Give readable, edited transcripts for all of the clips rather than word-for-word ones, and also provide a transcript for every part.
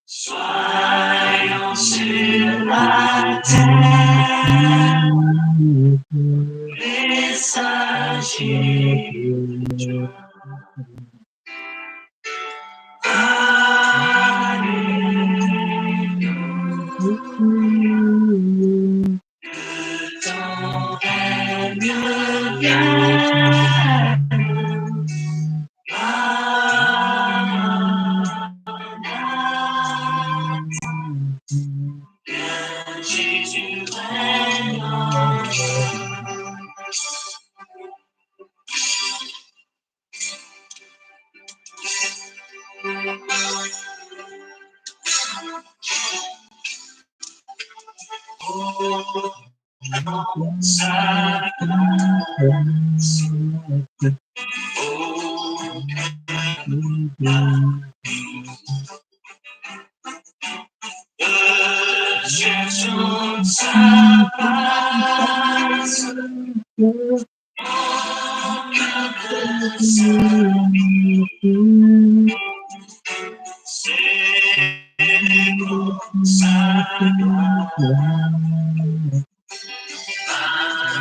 Soyons sur la terre, messagers de joie. Alléluia. Le temps règne bien. Jésus règne en sa grâce. Cherchons sa face, mon cœur de servir. C'est pour sa gloire.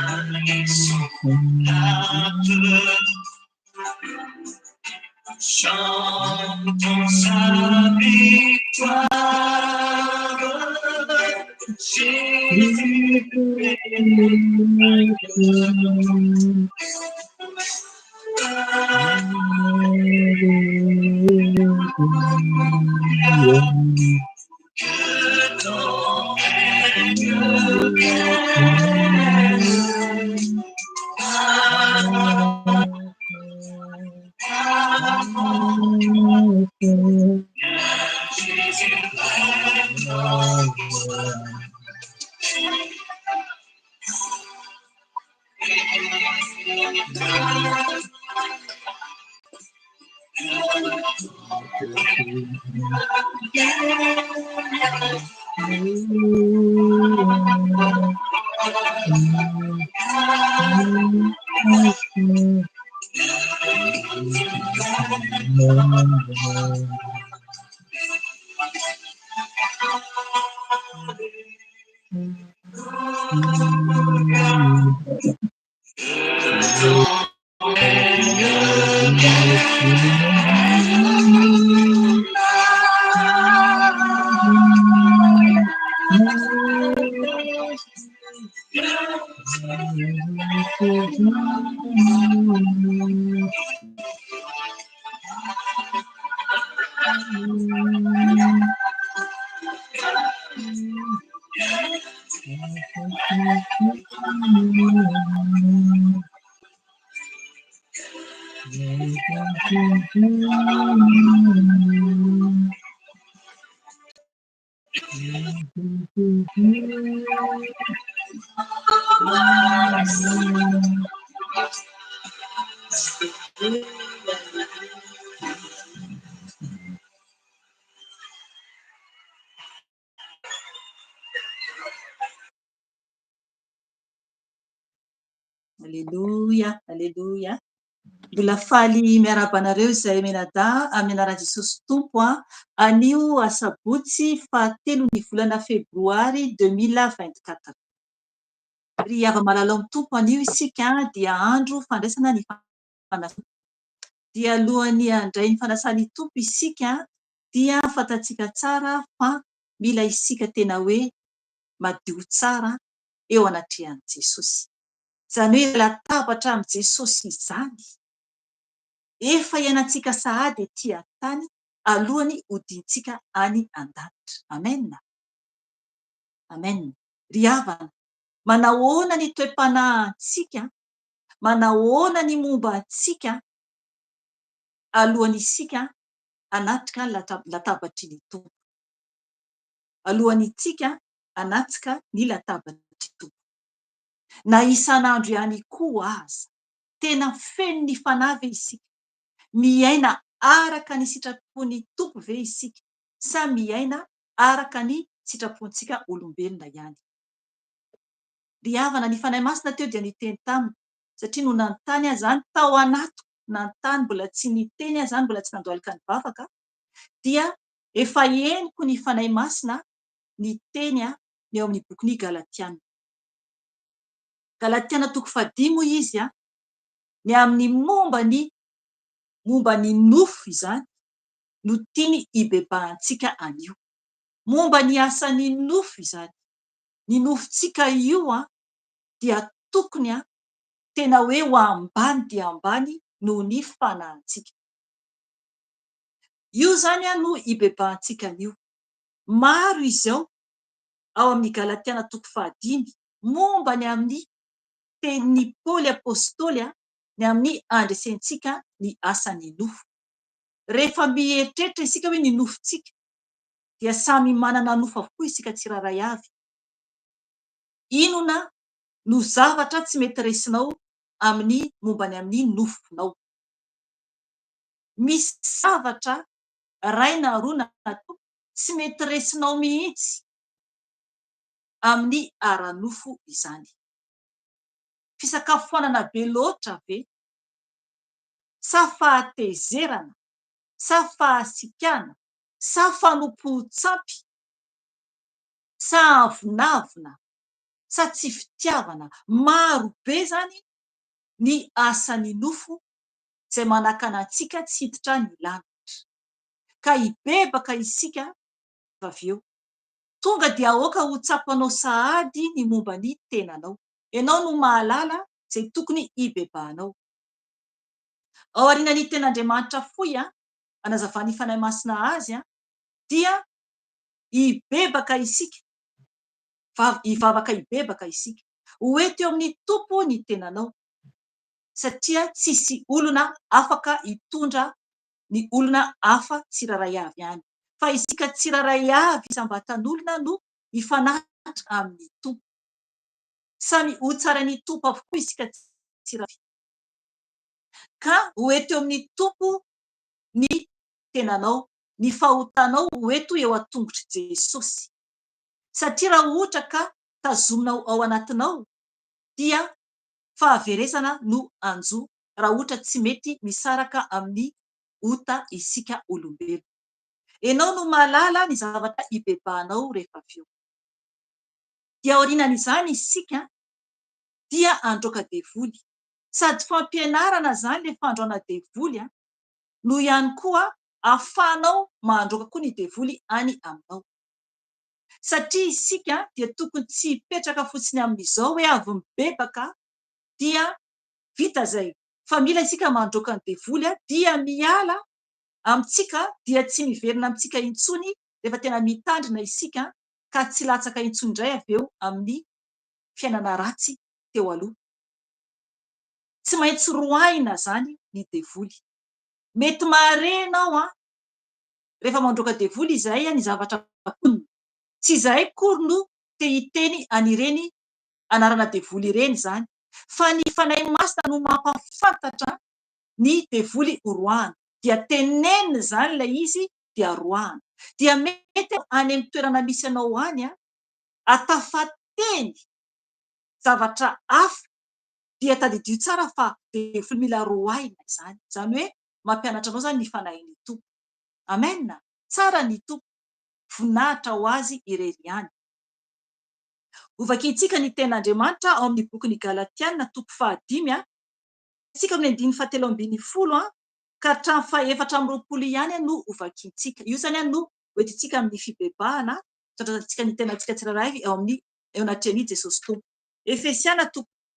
Avec son âme, chantons sa victoire. Jésus est que ton règne vienne. Jésus règne en gloire. Alléluia, alléluia. Mbola faly miarabanareo izay menada amin'ny anaran'i Jesosy Tompo anio asabotsy fahatelon'ny volana febroary 2024. Ry ava-malala amin'ny Tompo anio isika dia andro fandraisana ny fanasana. Dia alohan'ny handray ny fanasany Tompo isika dia fantatsika tsara fa mila isika tena hoe madio tsara eo anatrehan'i Jesosy. Izany hoe latabatra amin'i Jesosy izany. Efa ianantsika sahady etỳ an-tany alohany hodintsika any an-danitra. Amen. Amen. Ry havana, manahoana ny toe-panahintsika, manahoana ny momba antsika alohan'ny isika anatrika latabatry ny tompo. Alohan'itsika anatsika ny latabatry tompo. Na isan'andro ihany koa aza, tena feno ny fanahy ve isika? Miaina araka ny sitrapon'ny tompo ve isika? Sa miaina araka ny sitrapontsika olombelona ihany? Ry havana, ny fanahy masina teo dia niteny taminy, satria no nanontany ahy zany tao anatiko, nanontany mbola tsy niteny ahy zany, mbola tsy nandohalika ny vavaka, dia efa henoko ny fanahy masina niteny ny eo amin'ny bokin'ny Galatiana. Galatiana 5 moa izy ny amin'ny momba ny nofo izany no tiany ibebahantsika anio. Momba ny asan'ny nofo izany. Ny nofontsika io dia tokony tena hoe ho ambany dia ambany noho ny fanahintsika. Io zany no ibebahantsika anio. Maro izao ao amin'ny Galatiana 5 momba ny amin'ny tenin'ny Paoly apôstôly ny amin'ny andresentsika ny asan'ny nofo. Rehefa mieritreritra isika hoe ny nofontsika dia samy manana nofo avokoa isika tsiraray avy. Inona no zavatra tsy mety resinao amin'ny mombany amin'ny nofonao? Misy zavatra ray na roa na telo tsy mety resinao mihitsy amin'ny ara-nofo izany. Fisakafoanana be loatra ve? Sa fahatezerana? Sa fahasikana? Sa fanompohan-tsampy? Sa avonavona? Sa tsy fitiavana? Maro be zany ny asan'ny nofo izay manakana antsika tsy hiditra ny lanitra. Ka hibebaka isika avy eo. Tonga dia aoka ho tsapanao sahady ny momba ny tenanao. Ianao no mahalala izay tokony hibebahanao. Ao aorian'ny ten'Andriamanitra foy anazavany fanahy masina azy dia hibebaka isika, hivavaka hibebaka isika. Hoeto eo amin'ny tompo ny tenanao, satria tsisy olona afaka hitondra ny olona hafa tsiraray avy ihany. Fa isika tsiraray avy isam-batan'olona no hifanaritra amin'ny tompo. Samy ho tsaran'ny tompo avokoa isika tsiraray. Ka hoeto eo amin'ny tompo ny tenanao, ny fahotanao hoeto eo an-tongotry Jesosy. Satria raha ohatra ka tazominao ao anatinao dia fahaveresana no anjo raha ohatra tsy mety misaraka amin'ny ota isika olombelona. Ianao no mahalala ny zavatra hibebahanao rehefa avy eo. Dia aorianan'izany isika dia androaka devoly. Sady fampianarana zany le fandroana devoly no ihany koa ahafahanao mandroaka koa ny devoly any aminao. Satria isika dia tokony tsy hipetraka fotsiny amin'izao hoe avy mibebaka dia vita zay. Fa mila isika mandroaka ny devoly dia miala amintsika, dia tsy miverina amintsika intsony rehefa tena mitandrina isika, ka tsy latsaka intsony indray avy eo amin'ny fiainana ratsy teo aloha. Tsy maintsy roahina zany ny devoly. Mety mahare ianao rehefa mandroaka devoly izay ny zavatra ponina. Tsy izahay kory no te hiteny an'ireny anarana devoly ireny zany, fa ny fanahy masina no mampafantatra ny devoly horoahana. Dia tenenina zany ilay izy dia roahana. Dia mety any amin'ny toerana misy anao any atafateny zavatra hafa, dia tadidio tsara fa devoly mila roahina izany. Izany hoe mampianatra anao zany ny fanahin'ny tompo. Amen. Tsara ny tompo, voninahitra ho azy irery ihany. Hovakintsika ny ten'Andriamanitra ao amin'ny bokin'ny Galatiana 5 isika amin'ny 7:10 ka hatramin'ny 4:20 ihany no hovakintsika. Io zany no hoentintsika amin'ny fibebahana tratratsika ny tenantsika tsiraray eo amin'ny eo anatrehan'i Jesosy Tompo. Efesiana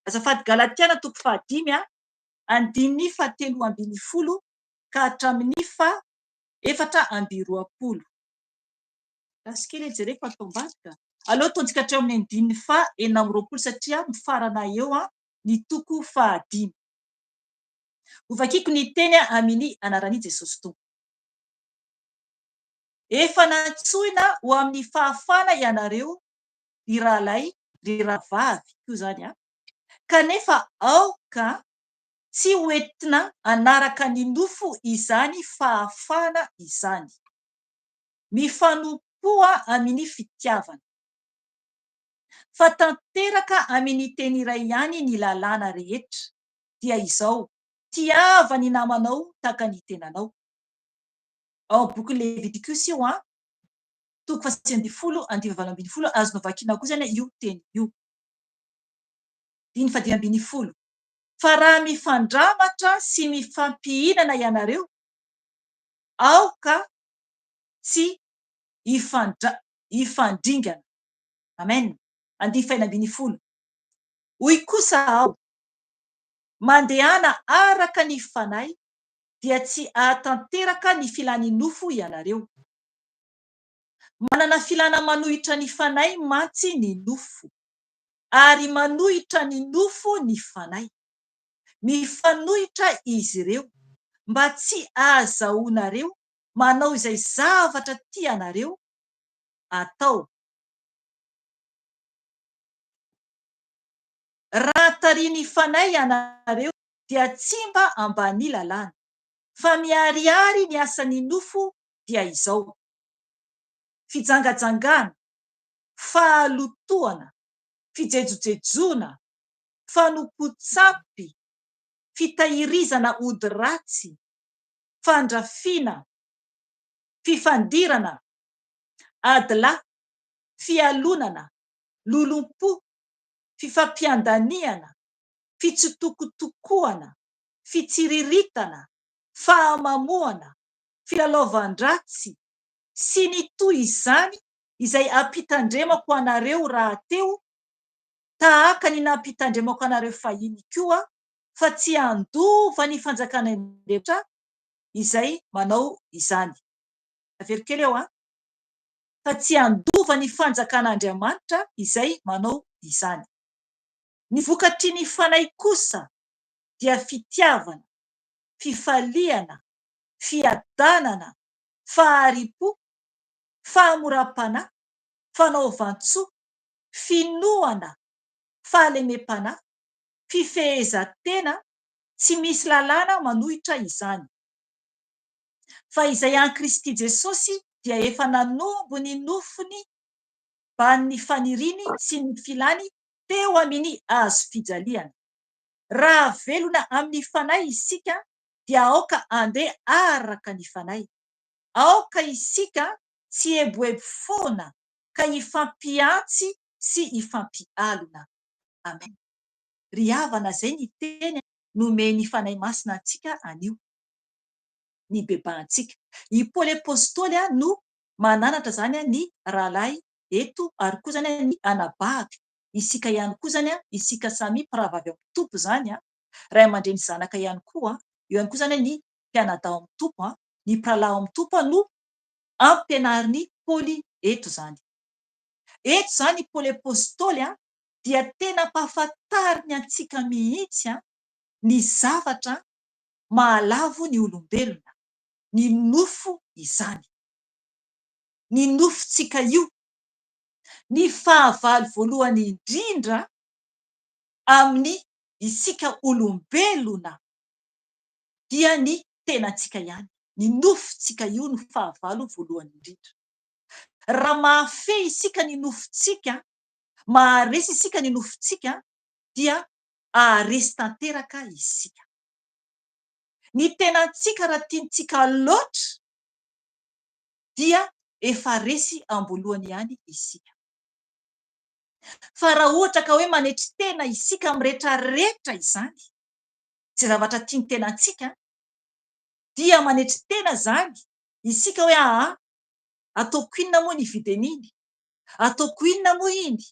azafady Galatiana 5:10 ka hatramin'ny 4:20. Lasikely jereko atao ambadika. Aleo ataontsika hatreo amin'ny 9:20 satria mifarana eo ny toko 5. Hovakiko ny teny amin'ny anaran'i Jesosy Tompo. efa nantsoina ho amin'ny fahafana ianareo ry rahalahy ry rahavavy koa zany a, kanefa aoka tsy hoentina anaraka ny nofo izany fahafana izany. Mifanompoa amin'ny fitiavana, fa tanteraka amin'ny teny iray ihany ny lalàna rehetra dia izao: tiava ny namanao tahaka ny tenanao. Ao boky Levitikosy io a, 8:10 azonao vakiana koa zany io teny io. 10:10. Fa raha mifandramatra sy mifampihinana ianareo, aoka tsy ifandringana. Amen. 10:10. Hoy kosa aho, mandehana araka ny fanahy dia tsy ahatanteraka ny filany nofo ianareo. Manana filana manohitra ny fanahy mantsy ny nofo, ary manohitra ny nofo ny fanahy. Mifanohitra izy ireo mba tsy ahazahoanareo manao izay zavatra tianareo atao. Raha tariany fanahy ianareo dia tsy mba ambany lalàna, fa miharihary ny asan'ny nofo dia izao: fijangajangana, fahalotoana, fijejojejona, fanompotsapy, fitahirizana ody ratsy, fandrafiana, fifandirana, adila, fialonana, lolompo, fifampiandaniana, fitsotokotokoana, fitsiriritana, fahamamoana, filalaovan-dratsy sy ny toy izany izay ampitandremako anareo rahateo, tahaka ny nampitandremako anareo fahiny koa, fa tsy handova ny fanjakan'Andriamanitra izay manao izany. Avero kely eo a. Fa tsy handova ny fanjakan'Andriamanitra izay manao izany. Ny vokatry ny fanahy kosa dia fitiavana, fifaliana, fiadanana, faharipo, fahamoram-panahy, fanaovan-tsoa, finoana, fahalemem-panahy, fifehezantena, tsy misy lalàna manohitra izany. Fa izay an Kristy Jesosy dia efa nanombo ny nofony mba ny faniriany sy ny filany teo amin'ny hazo fijaliana. Raha velona amin'ny fanahy isika dia aoka andeha araka ny fanahy. Aoka isika tsy eboebo foana ka ifampiantsy sy ifampialona. Amen. Ry havana zay ny teny nomeny fanahy masina antsika anio, ny bebantsika. I Paoly apôstôly no mananatra zany ny rahalahy eto, ary koa zany ny anabavy. Isika ihany koa zany isika samy mpiravavy amin'ny tompo zany ray aman-dreny zanaka ihany koa. Eo ihany koa zany ny mpianadahy amin'ny tompo, ny mpirahalahy amin'ny tompo no ampianarin'ny Paoly eto zany. Eto zany Paoly apôstôly dia tena mpahafantariny antsika mihitsy ny zavatra mahalavo ny olombelona, ny nofo izany. Ny nofontsika io, ny fahavalo voalohany indrindra amin'ny isika olombelona dia ny tenantsika ihany. Ny nofontsika io no fahavalo voalohany indrindra. Raha mahafehy isika ny nofontsika, maharesy isika ny nofontsika, dia aharesy tanteraka isika. Ny tenantsika raha tiantsika loatra dia efa resy am-boalohany ihany isika. Fa raha ohatra ka hoe manetry tena isika amin'ny rehetrarehetra izany, izay zavatra tiany tenantsika, dia manetry tena zany isika hoe ataoko inona moa ny hividy an'iny, ataoko inona moa iny,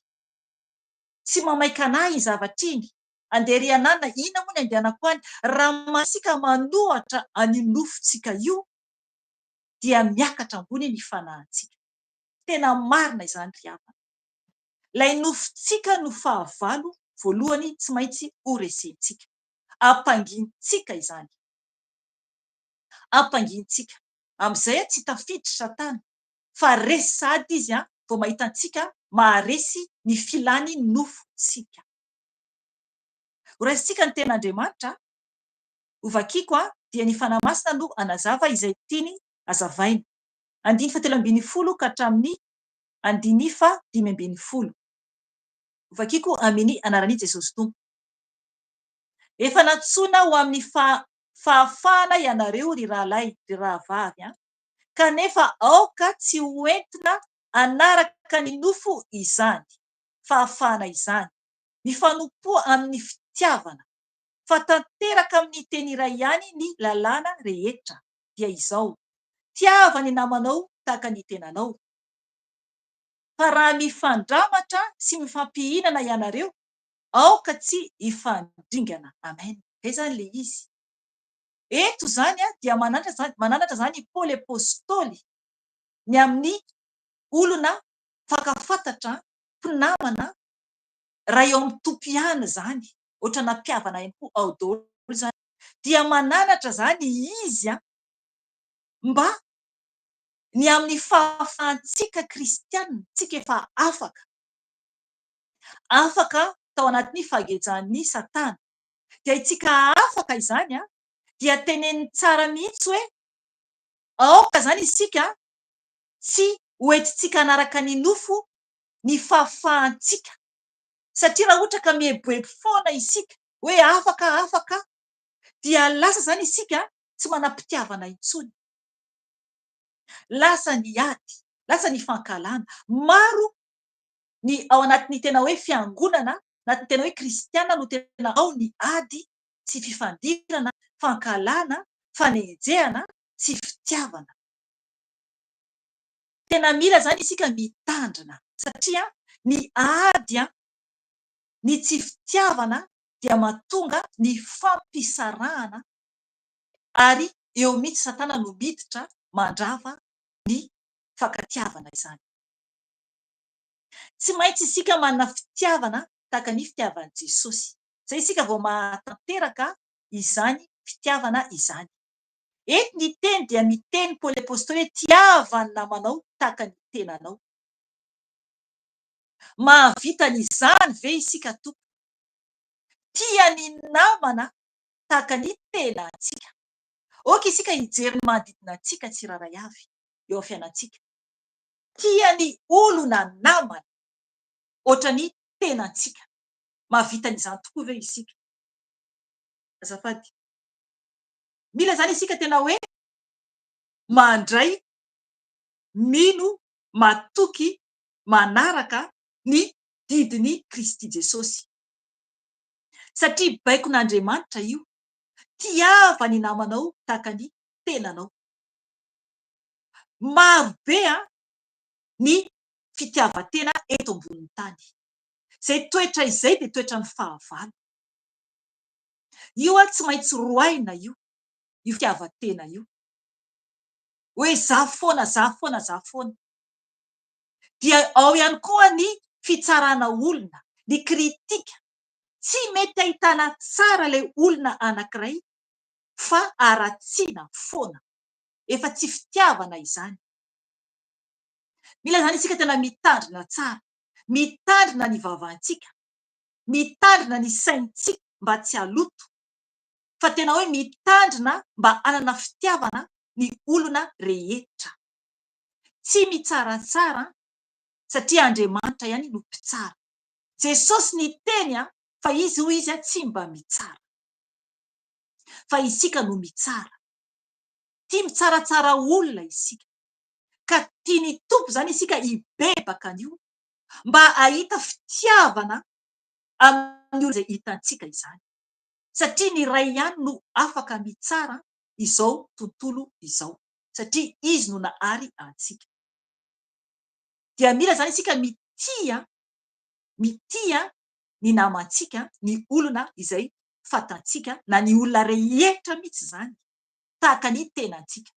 tsy mamaika anahy iny zavatra iny, andeha ry anana, inona moa ny andehanako any. Raha masika manohatra any nofontsika io dia miakatra ambony ny fanahintsika. Tena marina izany ry havana. Ilay nofontsika no fahavalo voalohany tsy maintsy ho resentsika. Ampangintsika izany. Ampangintsika. Amin'izay tsy tafiditra Satana. fa resy sady izy vao mahita antsika maharesy ny filany nofontsika. Horaisintsika ny ten'Andriamanitra ovakiko dia ny fanamasina no anazava izay tiany azavaina. 5:10 ka hatramin'ny 5:15. Ovakiko amin'ny anaran'i Jesosy Tompo. Efa natsoina ho amin'ny fahafahana ianareo ry rahalahy, ry rahavavy kanefa aoka tsy hoentina anaraka ny nofo izany, fahafahana izany, mifanompoa amin'ny fitiavana, fa tanteraka amin'ny teny iray ihany ny lalàna rehetra dia izao: tiava ny namanao tahaka ny tenanao. Fa raha mifandramatra sy mifampihinana ianareo, aoka tsy hifandringana. Amen. Izay zany le izy. Eto zany dia mananatra zany Paoly apôstôly ny amin'ny olona fakafantatra mpinamana raha eo amin'ny tompiana zany, ohatra nampiavana ihany koa ao daholo zany, dia mananatra zany izy mba ny amin'ny fahafahantsika kristianina, tsika efa afaka tao anatin'ny fahagejan'ny Satana. Dia itsika afaka izany dia teneniny tsara mihitsy hoe aoka zany isika tsy hoentintsika anaraka ny nofo ny fahafahantsika, satria raha ohatra ka mieboebo foana isika hoe afaka dia lasa zany isika tsy manam-pitiavana intsony, lasa ny ady, lasa ny fankalana. Maro ny ao anatin'ny tena hoe fiangonana na tena hoe kristianina no tena ao ny ady sy fifandirana, fankalana, fanenjehana sy fitiavana. Tena mila zany isika mitandrina, satria ny ady ny tsy fitiavana dia mahatonga ny fampisarahana, ary eo mihitsy Satana no miditra mandrava ny fankatiavana izany. Tsy maintsy isika manana fitiavana tahaka ny fitiavan'i Jesosy, zay isika vao mahatanteraka izany fitiavana izany. Eto ny teny dia miteny Paoly apôstôly hoe tiava ny namanao tahaka ny tenanao. Mahavitan'izany ve isika tompo? Tia ny namana tahaka ny tenantsika. Oka isika hijery manodidina antsika tsiraray avy eo amin'ny fiainantsika. Tia ny olona namana ohatra ny tenantsika. Mahavitan'izany tokoa ve isika? Azafady. Mila zany isika tena hoe mandray, mino, matoky, manaraka ny didiny Kristy Jesosy. Satria baikon'Andriamanitra io, tiava ny namanao tahaka ny tenanao. Maro be ny fitiavan-tena eto ambonin'ny tany. Izay toetra izay dia toetra ny fahavalo. Io tsy maintsy roaina io fitiavan-tena io. Hoe za foana. Dia ao ihany koa ny fitsarana olona, ny kritika. Tsy mety ahitana tsara ilay olona anankiray fa aratsiana foana. Efa tsy fitiavana izany. Mila zany isika tena mitandrina tsara, mitandrina ny vavantsika, mitandrina ny saintsika mba tsy haloto, fa tena hoe mitandrina mba hanana fitiavana ny olona rehetra. Tsy mitsaratsara, satria Andriamanitra ihany no mpitsara. Jesosy ny teny fa izy hoy izy tsy mba mitsara, fa isika no mitsara. Tia mitsaratsara olona isika, ka tiany Tompo zany isika hibebaka an'io mba ahita fitiavana amin'ny olona izay hitantsika izany, satria ny ray ihany no afaka mitsara izao tontolo izao, satria izy no nahary antsika. Dia mila zany isika mitia ny namantsika, ny olona izay fantantsika, na ny olona rehetra mihitsy zany, tahaka ny tenantsika.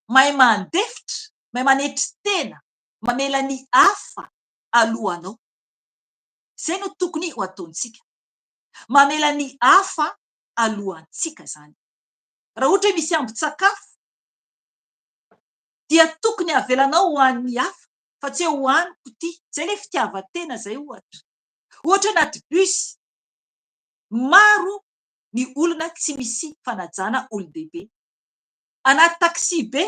Mahay mandefitra, mahay manetry tena, mamela ny hafa alohanao. Izay no tokony ho ataontsika. Mamela ny hafa alohantsika zany. Raha ohatra hoe misy ambin-tsakafo dia tokony avelanao ho an'ny hafa fa tsy ho aniko ty. Zay le fitiavan-tena zay ohatra anaty bus maro ny olona tsy misy fanajana olon-dehibe, anaty taxi be,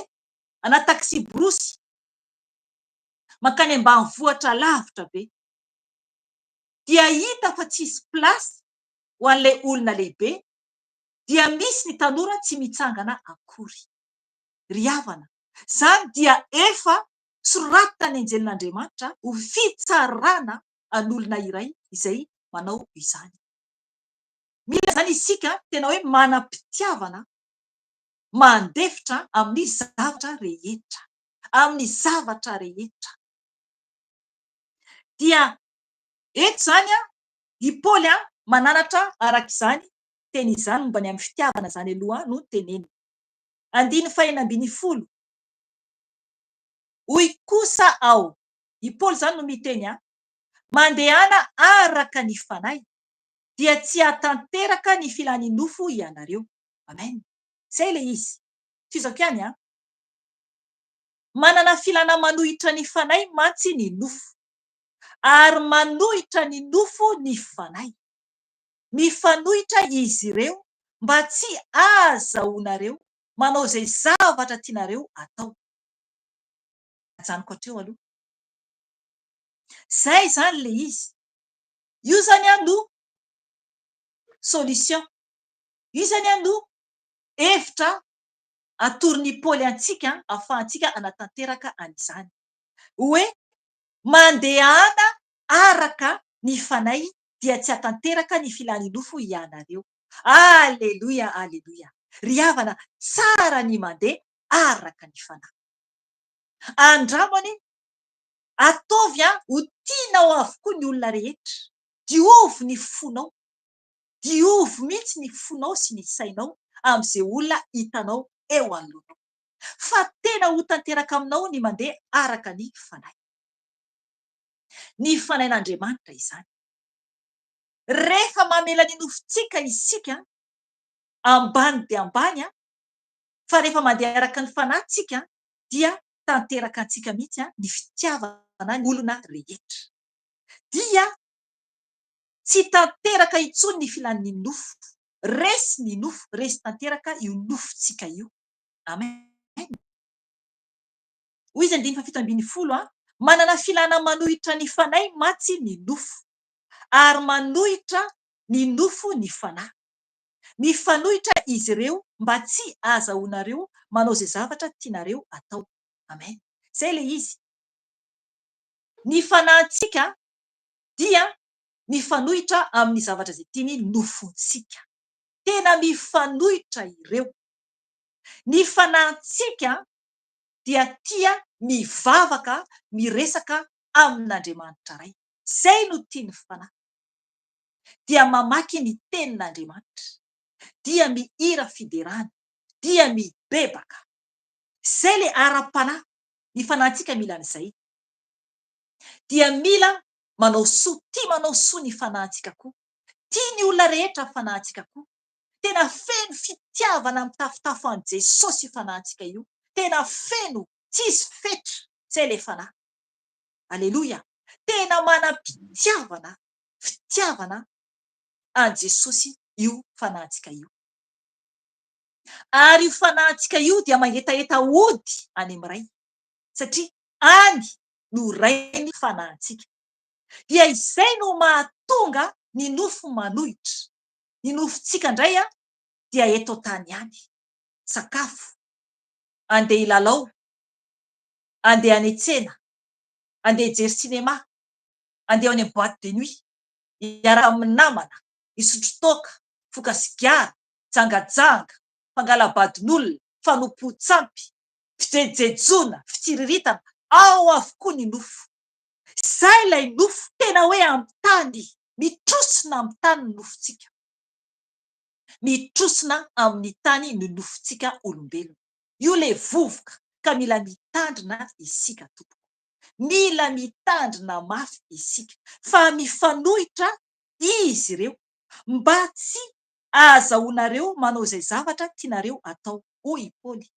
anaty taxi borosy makany ambanivohitra lavitra be, dia hita fa tsisy plasy ho an'ilay olona lehibe, dia misy ny tanora tsy mitsangana akory. Ry havana, zany dia efa soratany anjelin'Andriamanitra ho fitsarana an'olona iray izay manao izany. Mila zany isika tena hoe manam-pitiavana mandefitra amin'ny zavatra rehetra, amin'ny zavatra rehetra. Dia eto zany i Paoly mananatra arak'izany teny izany momba ny amin'ny fitiavana zany aloha no teneny. 9:10 hoy kosa aho, i Paoly zany no miteny mandehana araka ny fanahy dia tsy hatanteraka ny filaninofo ianareo. Amen. Zay le izy. Fizako ihany manana filana manohitra ny fanahy mantsy ny nofo, ary manohitra ny nofo ny fanahy. Mifanohitra izy ireo mba tsy ahazahoanareo manao zay zavatra tianareo atao. Ajanoko hatreo aloha. Zay zany le izy. Io zany no solution. Io zany no hevitra atoron'ny Paoly antsika ahafahantsika anatanteraka an'izany. Hoe mandehana araka ny fanahy dia tsy hatanteraka ny filaninofo ianareo. Aleloia, aleloia. Ry havana, tsara ny mandeha araka ny fanahy. Andramany atovy ho tianao avokoa ny olona rehetra. Diovy ny fonao. Diovy mihitsy ny fonao sy ny sainao amin'izay olona hitanao eo anoloanao. Fa tena ho tanteraka aminao ny mandeha araka ny fanahy. Ny fanahin'Andriamanitra izany. Rehefa mamela ny nofontsika isika ambany dia ambany, fa rehefa mandeha araka ny fanahintsika dia tanteraka antsika mihitsy ny fitiavana ny olona rehetra. Dia tsy tanteraka intsony ny filan'ny nofo. Resy ny nofo, resy tanteraka io nofontsika io. Amen. Hoy izy 9:10 manana filana manohitra ny fanahy mantsy ny nofo, ary manohitra ny nofo ny fanahy. Mifanohitra izy ireo mba tsy ahazahoanareo manao zay zavatra tianareo atao. Amen. Zay le izy. Ny fanahintsika dia mifanohitra amin'ny zavatra zay tiany nofontsika. Tena mifanohitra ireo. Ny fanahintsika dia tia mivavaka, miresaka amin'Andriamanitra ray. Zay no tiany fanahy. Dia mamaky ny tenin'Andriamanitra. Dia mihira fiderany. Dia mibebaka. Zay le ara-panahy. Ny fanahintsika mila an'izay. Dia mila manao soa. Tia manao soa ny fanahintsika koa. Tia ny olona rehetra ny fanahintsika koa. Tena feno fitiavana mitafotafo an' Jesosy io fanahintsika io. Tena feno, tsisy fetra. Zay le fanahy. Aleloia. Tena manam-pitiavana, fitiavana an' Jesosy io fanahintsika io. Ary io fanahintsika io dia mangetaheta ody any amin'ny ray. Satria any no rainy fanahintsika. Dia izay no mahatonga ny nofo manohitra. Ny nofontsika indray dia eto tany ihany. Sakafo, andeha hilalao, andeha any an-tsena, andeha hijery sinema, andeha any amin'ny boîte de nuit, hiaraka amin'ny namana, hisotro toaka, foka sigara, jangajanga, fangalam-badin'olona, fanompoan-tsampy, fijejoana, fitsiriritana, ao avokoa ny nofo. Zay ilay nofo tena hoe amin'ny tany, mitrosina amin'ny tany ny nofontsika. Mitrosina amin'ny tany ny nofontsika olombelona. Io le vovoka ka mila mitandrina isika tompoko. Mila mitandrina mafy isika. Fa mifanohitra izy ireo mba tsy ahazahoanareo manao zay zavatra tianareo atao. Hoy Paoly.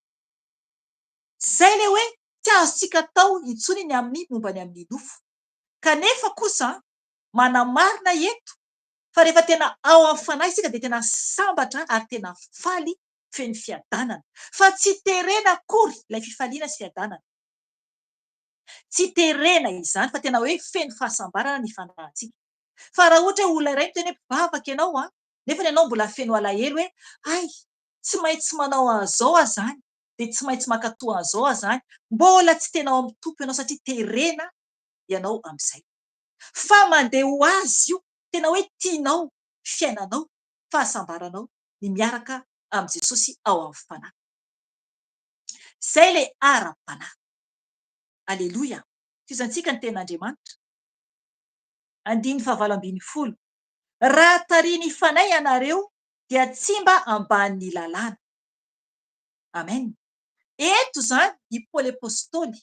zay le hoe tsy azontsika atao intsony ny amin'ny momba ny amin'ny nofo, kanefa kosa manamarina eto fa rehefa tena ao amin'ny fanahy isika dia tena sambatra ary tena faly feno fiadanana, fa tsy terena akory ilay fifaliana sy fiadanana, tsy terena izany fa tena hoe feno fahasambarana ny fanahintsika. Fa raha ohatra hoe olona iray miteny hoe mpivavaka ianao nefa ianao mbola feno alahelo hoe ay tsy maintsy manao an'izao aho zany dia tsy maintsy makatoa an'izao aho zany, mbola tsy tena ao amin'ny tompo ianao satria terena ianao amin'izay. Fa mandeha ho azy io tena hoe tianao fiainanao, fahasambaranao ny miaraka amin'i Jesosy ao amin'ny fanahy. Zay le ara-panahy. Aleloia. Fizantsika ny ten'Andriamanitra. 5:20. Raha tariany fanahy ianareo dia tsy mba ambanin'ny lalàna. Amen. Eto zany i Paoly apôstôly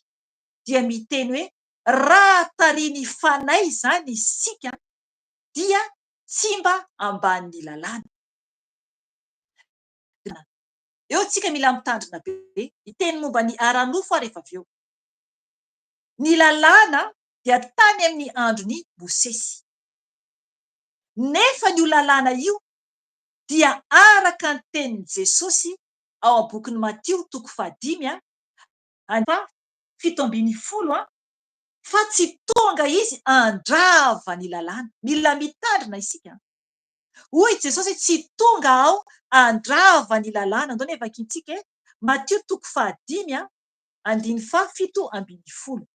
dia miteny hoe raha tariany fanahy izany isika dia tsy mba ambanin'ny lalàna. Eo tsika mila mitandrina be iteny momba ny ara-nofo rehefa avy eo. Ny lalàna dia tany amin'ny androny Mosesy. Nefa io lalàna io dia araka ny tenin'i Jesosy ao amin'ny bokin'i Matio 5:7 fa tsy tonga izy andrava ny lalàna. Mila mitandrina isika. Hoy Jesosy tsy tonga ao andrava ny lalàna. Andao nefa vakintsika Matio 5:7.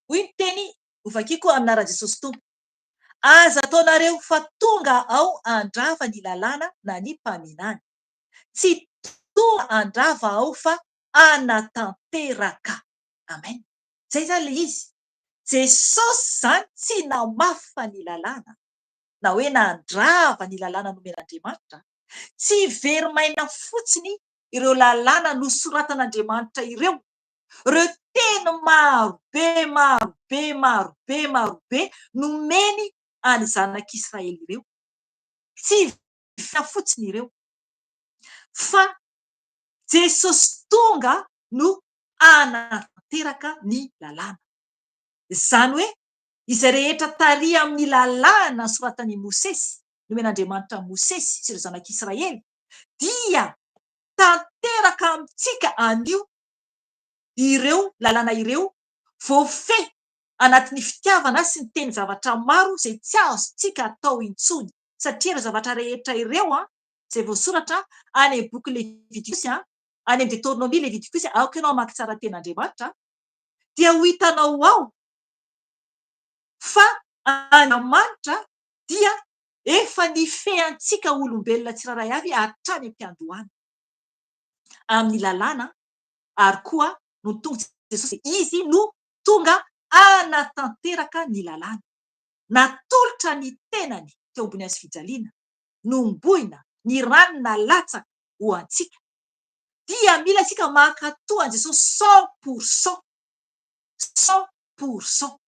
Hoy ny teny hovakiko amin'ny anaran'i Jesosy Tompo. Aza ataonareo fa tonga ao andrava ny lalàna na ny mpaminany. Tsy tonga andrava ao fa anatanteraka. Amen. Zay zany le izy. Jesosy zany tsy namafa ny lalàna na hoe nandrava ny lalàna nomen'Andriamanitra. Tsy very maina fotsiny ireo lalàna nosoratan'Andriamanitra ireo. Ireo teny marobe nomeny any zanak'Israely ireo. Tsy very fotsiny ireo. Fa Jesosy tonga no anatanteraka ny lalàna. Izany hoe izay rehetra taria amin'ny lalàna soratan'i Mosesy, nomen'Andriamanitra Mosesy sy ireo zanak'Israely dia tanteraka amintsika anio ireo lalàna ireo voafehy anatin'ny fitiavana sy ny teny zavatra maro izay tsy azontsika atao intsony satria ireo zavatra rehetra ireo izay voasoratra any amin'ny boky Levitikosy, any amin'ny Deutéronomie Levitikosy, aoka ianao hamaky tsara ten'Andriamanitra dia ho hitanao ao fa Andriamanitra dia efa nifehantsika olombelona tsirairay avy hatrany am-piandohana amin'ny lalàna ary koa no tonga Jesosy izy no tonga anatanteraka ny lalàna. Natolotra ny tenany teo ambony hazo fijaliana, nomboina ny ranona latsaka ho antsika. Dia mila isika mankatoa an'i Jesosy 100%.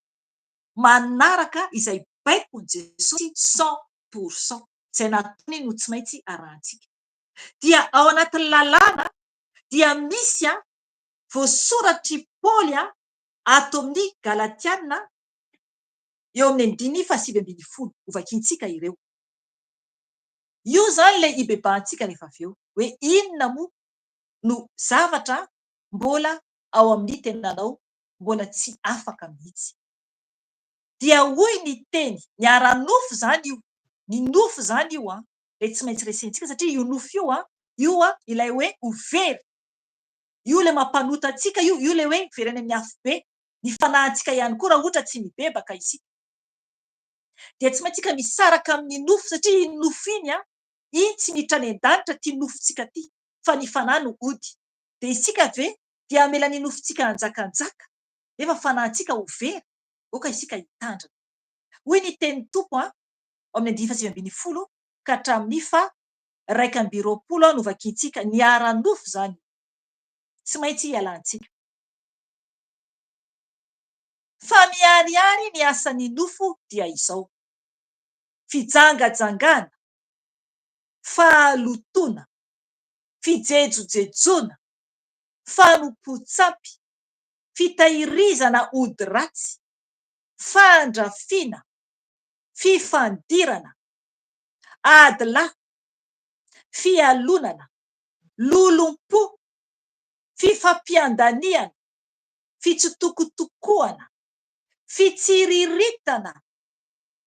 Manaraka izay baikony Jesosy 100%. Izay nataony no tsy maintsy arahantsika. Dia ao anatin'ny lalàna dia misy voasoratry Paoly ato amin'ny Galatiana eo amin'ny 5:7 hovakintsika ireo. Io zany le ibebahantsika rehefa avy eo hoe inona moa no zavatra mbola ao amin'ny tenanao mbola tsy afaka mihitsy. Dia hoy ny teny, ny ara-nofo zany io, ny nofo zany io le tsy maintsy resentsika satria io nofo io ilay hoe ho very. Io le mampanota antsika io le hoe very any amin'ny afo be. Ny fanahintsika ihany koa raha ohatra tsy mibebaka isika. Dia tsy maintsika misaraka amin'ny nofo satria iny nofo iny tsy miditra any an-danitra ty nofontsika ty, fa ny fanahy no ody. Dia isika ve dia amela ny nofontsika hanjakanjaka nefa fanahintsika ho very, aoka isika hitandrina. Hoy ny tenin'ny Tompo amin'ny 5:20 ka hatramin'ny 1:20 no vakintsika ny ara-nofo zany. Tsy maintsy hialantsika. Fa miharihary ny asan'ny nofo dia izao: fijangajangana, fahalotona, fijejojejona, fanompo-tsapy, fitahirizana ody ratsy, fandrafina, fifandirana, ady-lahy, fialonana, lolom-po, fifampiandaniana, fitsotokotokoana, fitsiriritana,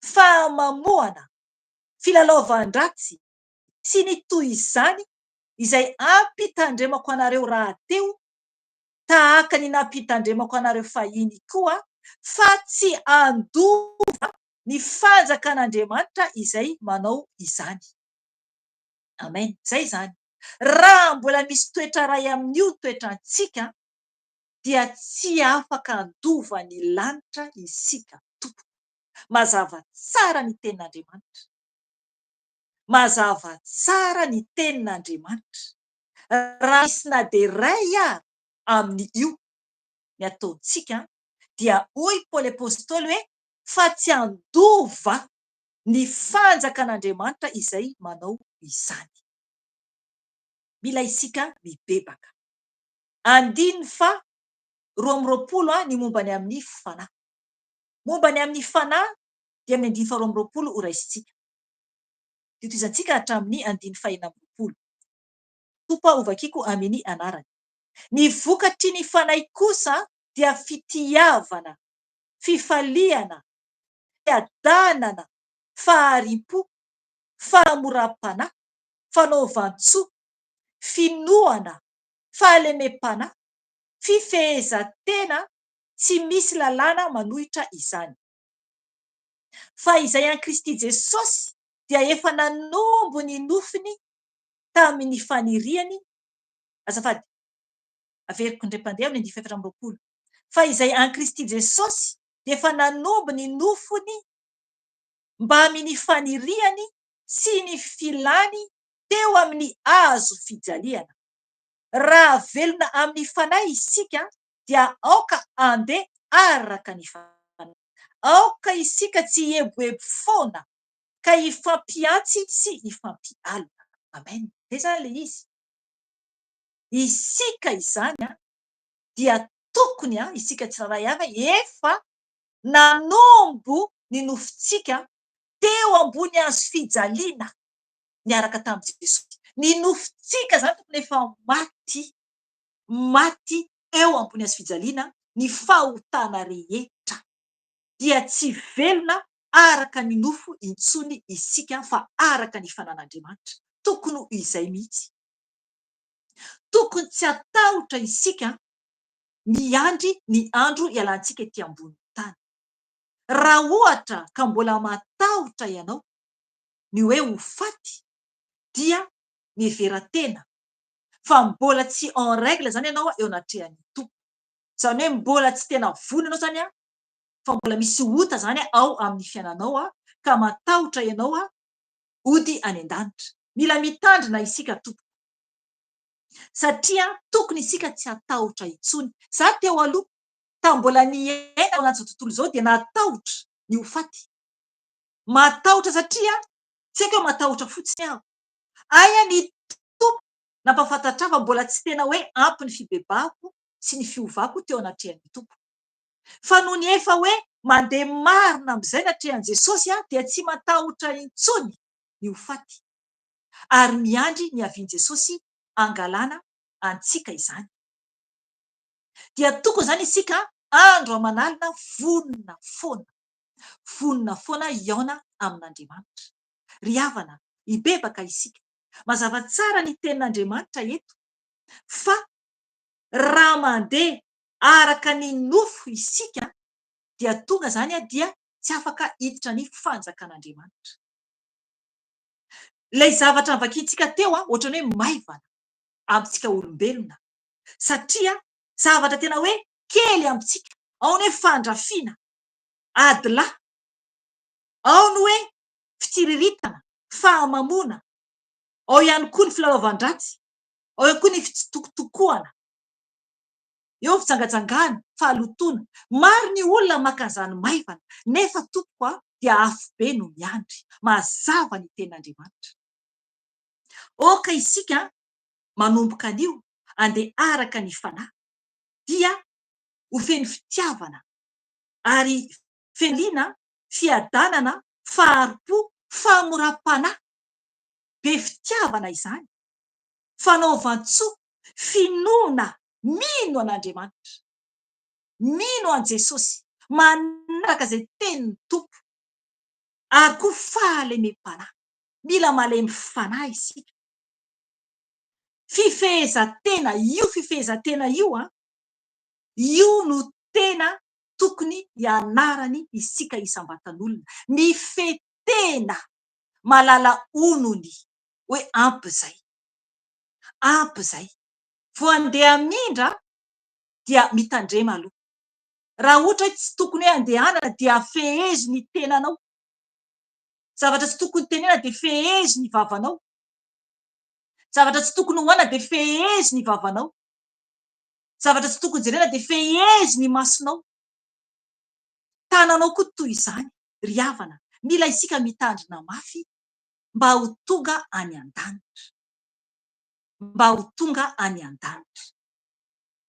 fahamamoana, filalaovan-dratsy sy ny toy izany izay ampitandremako anareo rahateo, tahaka ny nampitandremako anareo fahiny koa, fa tsy andova ny fanjakan'Andriamanitra izay manao izany. Amen. Zay zany. Raha mbola misy toetra ray amin'io toetrantsika dia tsy afaka andova ny lanitra isika tompo. Mazava tsara ny tenin'Andriamanitra. Mazava tsara ny tenin'Andriamanitra. Raha misy na dia ray ary amin'io ny ataontsika dia hoy Paoly apôstôly hoe fa tsy andova ny fanjakan'Andriamanitra izay manao izany. Mila isika mibebaka. 2:20 ny mombany amin'ny fanahy. Mombany amin'ny fanahy dia amin'ny 2:20 ho raisintsika. Titizantsika hatramin'ny 2:20. Topa ovakiko amin'ny anarany. Ny vokatry ny fanahy kosa dia fitiavana, fifaliana, fiadanana, faharim-po, fahamoram-panahy, fanaovan-tsoa, finoana, fahalemem-panahy, fifehezan-tena, tsy misy lalàna manohitra izany. Fa izay an Kristy Jesosy dia efa nanombo ny nofiny tamin'ny faniriany. Azafady, averiko indray mpandeha amin'ny 2:20. Fa izay an Kristy Jesosy dia efa nanombo ny nofiny mba amin'ny faniriany sy ny filany teo amin'ny hazo fijaliana. Raha velona amin'ny fanahy isika dia aoka andeha araka ny fanahy. Aoka isika tsy eboebo foana ka ifampiantsy sy ifampialina. Amen. Zay zany le izy. Isika izany dia tokony isika tsiraray avy efa nanombo ny nofintsika teo ambony hazo fijaliana niaraka tamin'i Jesosy. Ny nofintsika zany tokony efa maty eo ambony hazo fijaliana. Ny fahotana rehetra dia tsy velona araka ny nofo intsony isika fa araka ny fanan'Andriamanitra. Tokony izay mihitsy. Tokony tsy atahotra isika miandry ny andro ialantsika ety ambony tany. Raha ohatra ka mbola matahotra ianao ny hoe ho faty dia miheveran-tena fa mbola tsy en règle zany ianao eo anatrehan'ny tompo. Zany hoe mbola tsy tena vonona ianao zany fa mbola misy ota zany ao amin'ny fiainanao ka matahotra ianao hody any an-danitra. Mila mitandrina isika tompo. Satria tokony isika tsy hatahotra intsony. Za teo aloha mbola niaina ao anatin'izao tontolo izao dia natahotra ny ho faty. Matahotra satria tsy haiko hoe matahotra fotsiny aho. Aya ny tompo nampafantatra fa mbola tsy tena hoe ampy ny fibebahako sy ny fiovako teo anatrehan'ny tompo. Fa noho ny efa hoe mandeha marina amin'izay natrehan'i Jesosy dia tsy matahotra intsony ny ho faty. Ary miandry ny avian'i Jesosy angalana antsika izany. Dia tokony zany isika andro aman'alina vonona foana. Vonona foana iaona amin'Andriamanitra. Ry havana, hibebaka isika. Mazava tsara ny tenin'Andriamanitra eto fa raha mandeha araka ny nofo isika dia tonga zany dia tsy afaka hiditra ny fanjakan'Andriamanitra. Ilay zavatra navakiantsika teo ohatran'ny hoe maivana amintsika olombelona satria zavatra tena hoe kely amintsika. Ao ny hoe fandrafiana, ady-lahy, ao ny hoe fitsiriritana, fahamamona, ao ihany koa ny filalaovan-dratsy, ao ihany koa ny fitsitokotokoana, eo fitsangajangana, fahalotona. Maro ny olona makan'izany maivana nefa tompo dia afo be no miandry. Mazava ny tenin'Andriamanitra. Oka isika manomboka anio andeha araka ny fanahy dia ho feny fitiavana ary felina fiadanana faharo-po famoram-panahy be fitiavana izany fanaovan-tsoa finoana mino an'Andriamanitra mino an' Jesosy manaraka izay tenin'ny tompo ary koa fahalemem-panahy mila malemy fanahy isika fifehezantena io io no tena tokony hianarany isika isam-batan'olona mifetena malala onony hoe ampy zay vo andeha mindra dia mitandrema aloha raha ohatra tsy tokony hoe andehanana dia fehezy ny tenanao zavatra tsy tokony tenena de fehezy ny vavanao zavatra tsy tokony hoana de fehezy ny vavanao zavatra tsy tokony jerena de fehezy ny masonao tananao koa toy izany ry havana mila isika mitandrina mafy mba ho tonga any an-danitra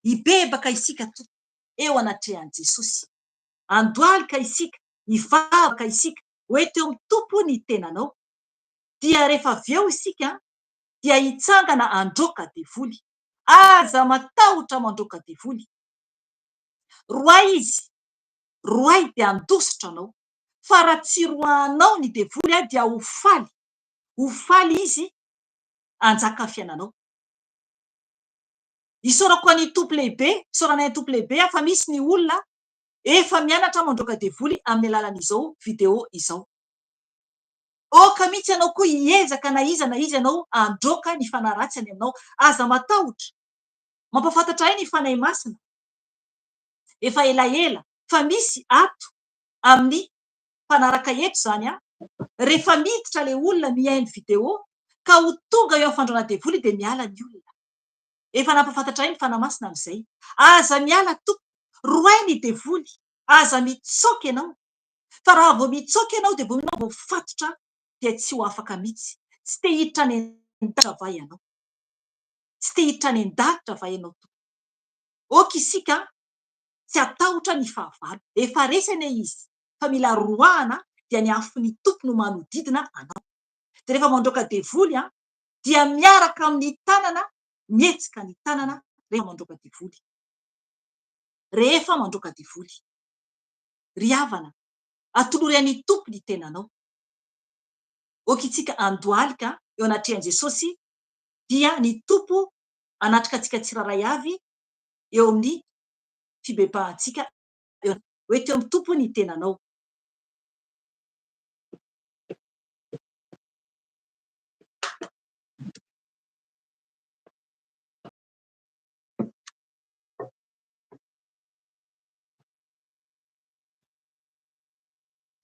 hibebaka isika to eo anatrehan'i Jesosy andohalika isika hivavaka isika hoe teo amin'ny tompo ny tenanao dia rehefa avy eo isika dia hitsangana androka devoly aza matahotra mandroka devoly roay dia andositra anao fa raha tsy roanao ny devoly dia ho faly izy anjaka fiainanao isaorako any tompo lehibe isaoranay tompo lehibe fa misy ny olona efa mianatra mandroka devoly amin'ny alalan'izao video izao oka mihitsy ianao koa hiezaka na iza ianao androka ny fanahy ratsy any aminao aza matahotra mampafantatra ay ny fanahy masina efa elaela fa misy ato amin'ny mpanaraka eto zany rehefa miditra le olona mihaino video ka ho tonga eo amin'ny fandroana devoly de miala ny olona efa nampafantatra ay ny fanahy masina amin'izay aza miala tompo roay ny devoly aza mitsoka ianao fa raha vao mitsoka ianao de vao fatotra dia tsy ho afaka mihitsy tsy te hiditra any an-dahatra va ianao tsy te hiditra any an-dahatra va ianao tompo oka isika tsy atahotra ny fahavalo efa resany izy fa mila roahana dia ny afon'ny tompo no manodidina anao de rehefa mandroka devoly dia miaraka amin'ny tanana mietsika ny tanana rehefa mandroka devoly ry havana atolory an'ny tompo ny tenanao oka itsika andohalika eo anatrehan'i Jesosy dia ny tompo anatrika antsika tsiraray avy eo amin'ny fibebahantsika hoe teo amin'ny tompo ny tenanao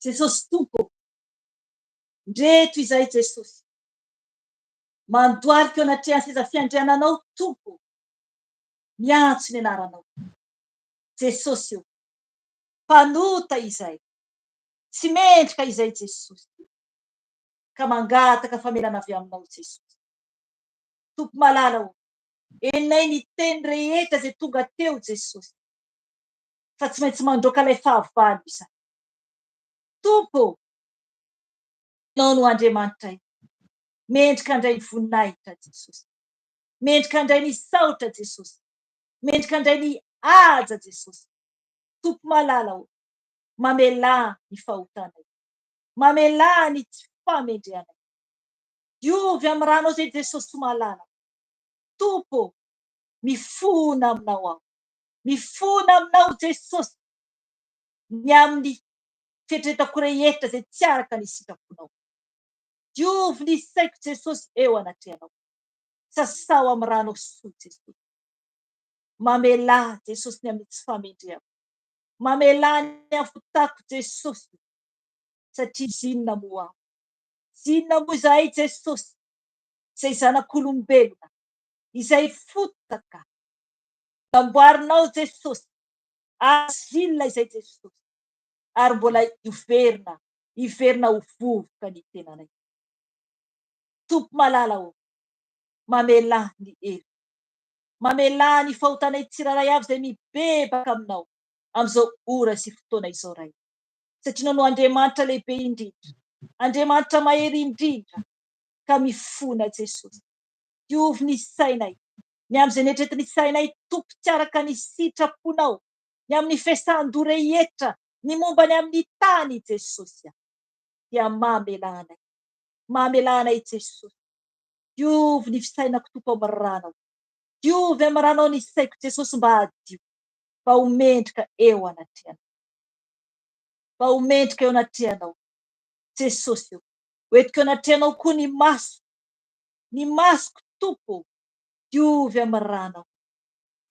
Jesosy tompo ndreto izay Jesosy mandohalika eo anatrehan'ny seza fiandriananao tompo miantso ny anaranao Jesosy io mpanota izay tsy mendrika izay Jesosy ka mangataka famelana avy aminao Jesosy tompo malala enay ny teny rehetra zay tonga teo Jesosy fa tsy maintsy mandroaka ilay fahavalo izany tompo nao no Andriamanitra mendrika andray ny voninahitra Jesosy mendrika andray ny saotra Jesosy mendrika andray ny haja Jesosy tompo malala mamelà ny fahotanay mamelà ny tsy famendrehanay diovy amin'ny ranao zay Jesosy malala tompo mifona aminao aho mifona aminao Jesosy ny amin'ny fieritreretako rehetra zay tsy araka ny sitraponao diovy ny saiko Jesosy eo anatrehanao sasao amin'ny ranao soa Jesosy mamelà Jesosy ny amin'ny tsy famendrehako mamelà ny afotako Jesosy satria zinona moa izahay Jesosy izay zanak'olombelona izay fotaka namboarinao Jesosy azinona izay Jesosy ary mbola hiverina ho vovoka ny tenanay tompo malala mamelà ny hery Mamelany fahotanay tsiraray avy zay mibebaka aminao amin'izao ora sy fotoana izao ray. Satria nanao Andriamanitra lehibe indrindra, Andriamanitra mahery indrindra ka mifona Jesosy. Diovy ny sainay, ny amin'izay netretin'ny sainay tompo tsy araka ny sitraponao, ny amin'ny fiasan-doha rehetra, ny momba ny amin'ny tany Jesosy. Dia mamelanay Jesosy. Diovy ny fisainako tompo amin'ny ranao. Diovy amin'ny ranao ny saiko Jesosy mba hadio, mba ho mendrika eo anatrehanao. Mba ho mendrika eo anatrehanao Jesosy eo. Hoentiko eo anatrehanao koa ny masoko tompo. Diovy amin'ny ranao.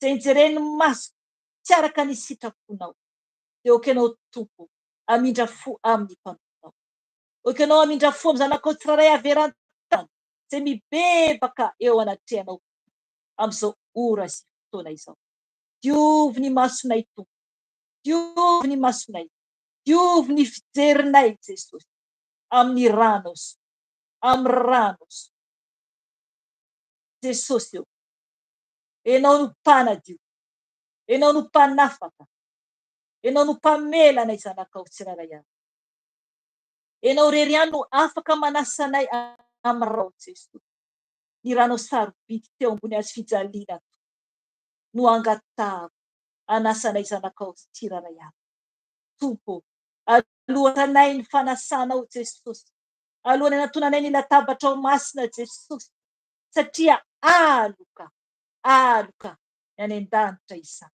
Zay jereny masoko tsy araka ny sitraponao. Dia okanao tompo amindra fo amin'ny mpamonao. Okanao amindra fo amin'ny zanakao tsiraray averan-tany zay mibebaka eo anatrehanao amin'izao ora sy fotoana izao. Diovy ny masonay tompo. Diovy ny masonay. Diovy ny fijerinay Jesosy amin'ny ranos, amin'ny ranos. Jesosy eo. Enao no mpanadio. Enao no mpanafaka. Enao no mpamelana zanakao tsiraray avy. Enao rery ihany no afaka manasanay amin'ny rano Jesosy. Ny ranao sarobidy teo ambony hazo fijaliana no angatahako anasanay zanakao tsiraray avy. Tompo, alohanay ny fanasanao Jesosy. Alohanay natonanay ny latabatra ao masina Jesosy. Satria aloka ny any an-danitra izany.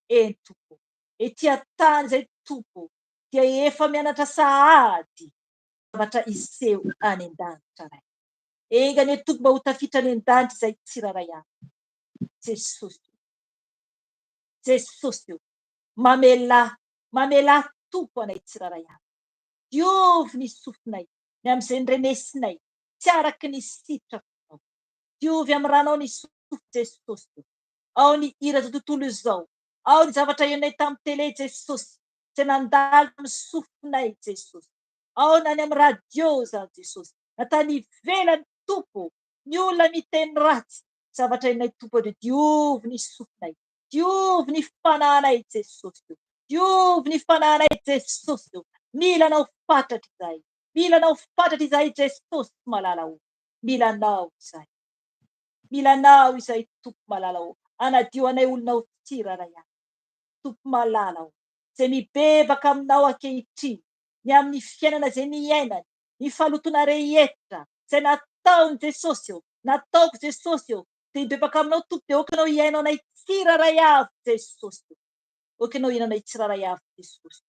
Eny tompo, etỳ tany zay tompo dia efa mianatra sahady zavatra iseho any an-danitra ray. Engany tompo mba ho tafiditra any an-danitra izay tsiraray avy. Jesosy, Jesosy eo. Mamela tompo anay tsiraray avy. Diovy ny sofinay, ny amin'izay nyrenesinay, tsy araky ny sitraponao. Diovy amin'ny ranao ny sofy Jesosy eo. Ao ny hira zao tontolo izao, ao ny zavatra henonay tamin'ny tele Jesosy, izay nandalo amin'ny sofinay Jesosy. Ao na ny amin'ny radio zany Jesosy. Natany ivelany tompo, ny olona miteny ratsy, zavatra henonay tompo dia diovy ny sofinay. Diovy ny fanahinay Jesosy eo. Diovy ny fanahinay Jesosy eo. Milanao fatratra izahay. Milanao fatratra izahay Jesosy malalao. Milanao izahay. Milanao izahay tompo malalao. Anadio anay olonao tsiraray avy. Tompo malalao. Zay mibebaka aminao ankehitriny. Ny amin'ny fiainana zay niainany. Ny falotona rehetra. Zay nataony Jesosy eo. Nataoko Jesosy eo. Dia mibebaka aminao tompo dia okanao iainao anay tsiraray avy Jesosy eo. Okanao iainanay tsiraray avy Jesosy.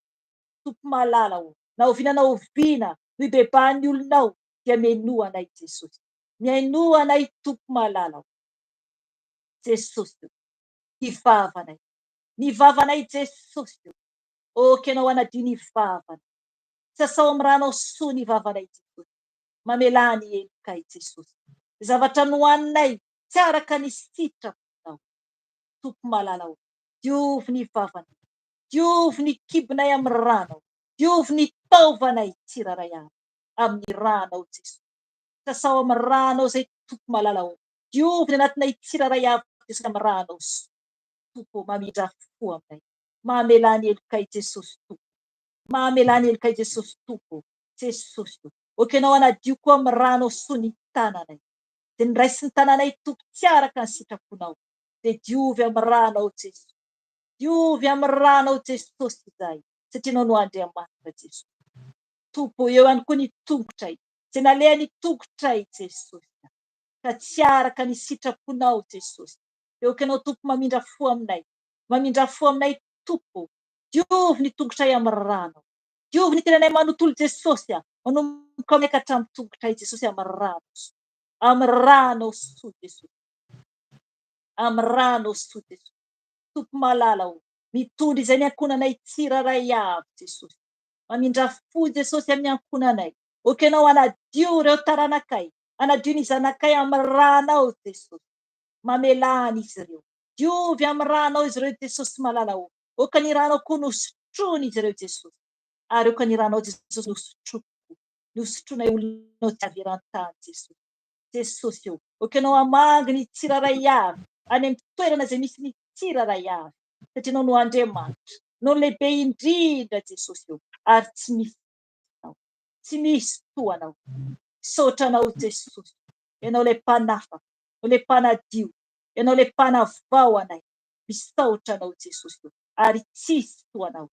Tompo malalao. Na ovinanao oviana no ibebahan'ny olonao dia miainoa anay Jesosy. Miainoa anay tompo malalao. Jesosy eo. Ny vavanay Jesosy eo. Okanao anadio ny vavanay. Sasao amin'ny ranao soa ny vavanay Jesosy. Mamelany elokay Jesosy. Zavatra nohaninay tsy araka ny sitraponao. Tompo malalao. Diovy ny vavanay. Diovy ny kibonay amin'ny ranao. Diovy ny taovanay tsiraray avy amin'ny ranao Jesosy. Sasao amin'ny ranao zay tompo malalao. Diovy ny anatinay tsiraray avy Jesosy amin'ny ranao. Tompo mamindra fo aminay. Mamelany elokay Jesosy tompo. Mamelany elokay Jesosy tompo. Jesosy eo. Okanao anadio koa amin'ny ranao soa ny tananay. Dia niraisy ny tananay tompo tsy araka ny sitraponao. Dia diovy amin'ny ranao Jesosy. Diovy amin'ny ranao Jesosy izahay. Satria anao no Andriamanitra Jesosy. Tompo eo ihany koa ny tongotray. Zay nalehan'ny tongotray Jesosy. Ka tsy araka ny sitraponao Jesosy. Dia okanao tompo mamindra fo aminay. Mamindra fo aminay tompo. Diovy ny tongotray amin'ny ranao. Diovy ny tenanay manontolo Jesosy. Manomboka aminay ka hatramin'ny tongotray Jesosy amin'ny rano. Amin'ny rano soa Jesosy. Amin'ny rano soa Jesosy. Tompo malalao. Mitondra izay ny ankonanay tsiraray avy Jesosy. Mamindra fo Jesosy amin'ny ankonanay. Okanao anadio ireo taranakay. Anadio ny zanakay amin'ny ranao Jesosy. Mamelany izy ireo. Diovy amin'ny ranao izy ireo Jesosy malalao. Oka ny ranao koa nosotrony izy ireo Jesosy. Ary oka ny ranao Jesosy nosotroko. Nosotrona olonao tsy averan-tany Jesosy. Jesosy eo. Okanao hamangy ny tsiraray avy. any amin'ny toerana izay misy ny tsiraray avy satria ianao no Andriamanitra, no lehibe indrindra Jesosy eo ary tsy misy anao, tsy misy toanao. Saotranao Jesosy, ianao ilay mpanafaka, ilay mpanadio, ianao ilay mpanavao anay. Misaotra anao Jesosy eo ary tsisy toanao,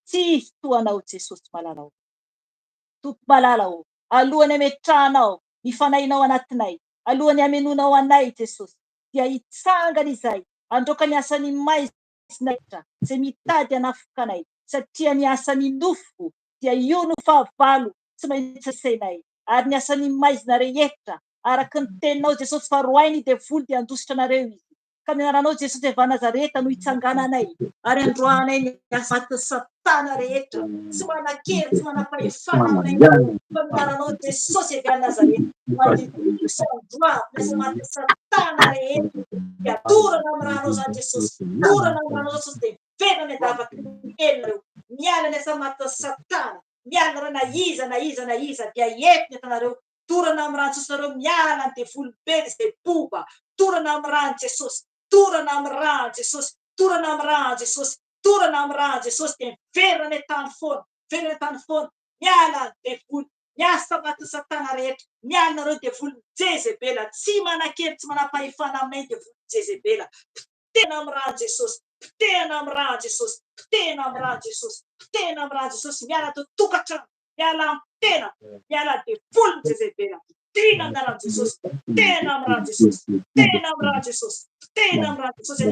tsisy toanao Jesosy malalao. Tompo malalao, alohany hametrahanao ny fanahinao anatinay, alohany hamenonao anay Jesosy, dia hitsangana izay androka ny asany maizinay izay mitady hanafika anay, satria ny asany nofo dia io no fahavalo tsy maintsy isainay, ary ny asany maizina rehetra araka ny teninao Jesosy fa roainy dia voly dia handositra anareo izy. Ka ny anaranao Jesosy efa Nazareta no hitsangananay ary androanay ny asa maty Satana rehetra, tsy manan-kery, tsy manam-pahefana aminay fa ny anaranao Jesosy efa Nazareta mandidinitra sy androany ny asa maty Satana rehetra dia torana amin'ny ranao zany Jesosy, torana amin'ny ranao Jesosy dia miverina ny davaka ny elonareo, miala ny asa maty Satana, miala raha na iza dia entina atanareo, torana amin'ny rano Jesosy nareo, miala ny devoly-be izay boba, torana amin'ny rano Jesosy, torana amin'ny rano Jesosy, torana amin'ny rano Jesosy, torana amin'ny rano Jesosy dia miverina ny tany foana, miverina ny tany foana, miala ny devoly, miasa maty Satana rehetra, miala nareo devoly Jezebela, tsy manan-kery, tsy manam-pahefana aminay devoly Jezebela, pitena amin'ny rano Jesosy, pitena amin'ny rano Jesosy, pitena amin'ny rano Jesosy, pitena amin'ny rano Jesosy, miala to tokatrano, miala amin'ny tena, miala devoly Jezebela, pitena amin'ny rano Jesosy, pitena amin'ny rano Jesosy, pitena amin'ny rano Jesosy, pitena amin'ny rano Jesosy,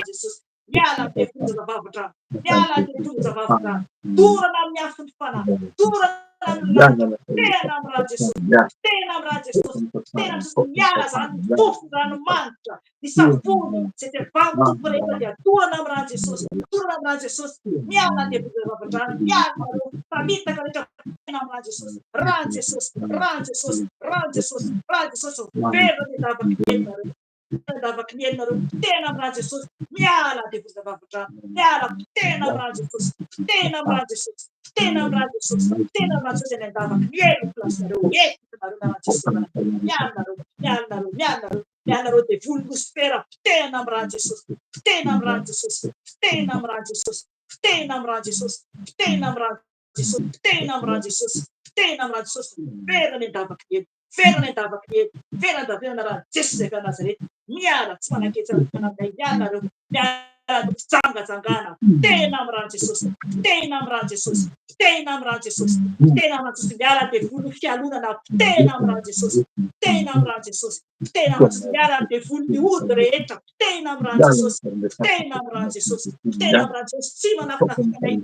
Jesosy, miala devoly zavavatra, miala devoly zavavatra, torana amin'ny afony fanahy, torana amin'ny lanitra, tena amin'ny rano Jesosy, tena amin'ny rano Jesosy, tena Jesosy, miala zany tofo ranomanitra, ny savony izay tevamin tompo rehetra dia torana amin'ny rano Jesosy, torana amin'ny rano Jesosy, miala devoly zavavatra, miala nareo, pamitaka rehetra, tena amin'ny rano Jesosy, rano Jesosy, rano Jesosy, rano Jesosy, rano Jesosy, vera ny davaka ny elonareo, davaka ny elonareo, tena amin'ny rano Jesosy, miala devoly zavavatra, miala tena amin'ny rano Jesosy, tena amin'ny rano Jesosy, tena amin'ny rano Jesosy, tena amin'ny rano Jesosy ny davaka ny elon plasinareo, entinareo na rano Jesosy, miala nareo, miala nareo, miala nareo, miala nareo devoly Lucifera, tena amin'ny rano Jesosy, tena amin'ny rano Jesosy, tena amin'ny rano Jesosy, tena amin'ny rano Jesosy, tena amin'ny rano Jesosy, tena amin'ny rano Jesosy, tena amin'ny rano Jesosy, vera ny davaka ny elon, vera ny davaka ny elon, vera ny davaka ny rano Jesosy efa Nazareta, miala tsy manan-kery aminay, miala nareo, miala fitsangajangana, tena amin'ny rano Jesosy, tena amin'ny rano Jesosy, tena amin'ny rano Jesosy, tena amin'ny rano Jesosy, miala devoly fialonana, tena amin'ny rano Jesosy, tena amin'ny rano Jesosy, tena amin'ny Jesosy, miala devoly ny ody rehetra, tena amin'ny rano Jesosy, tena amin'ny rano Jesosy, tena amin'ny rano Jesosy, tsy manafinafika anay,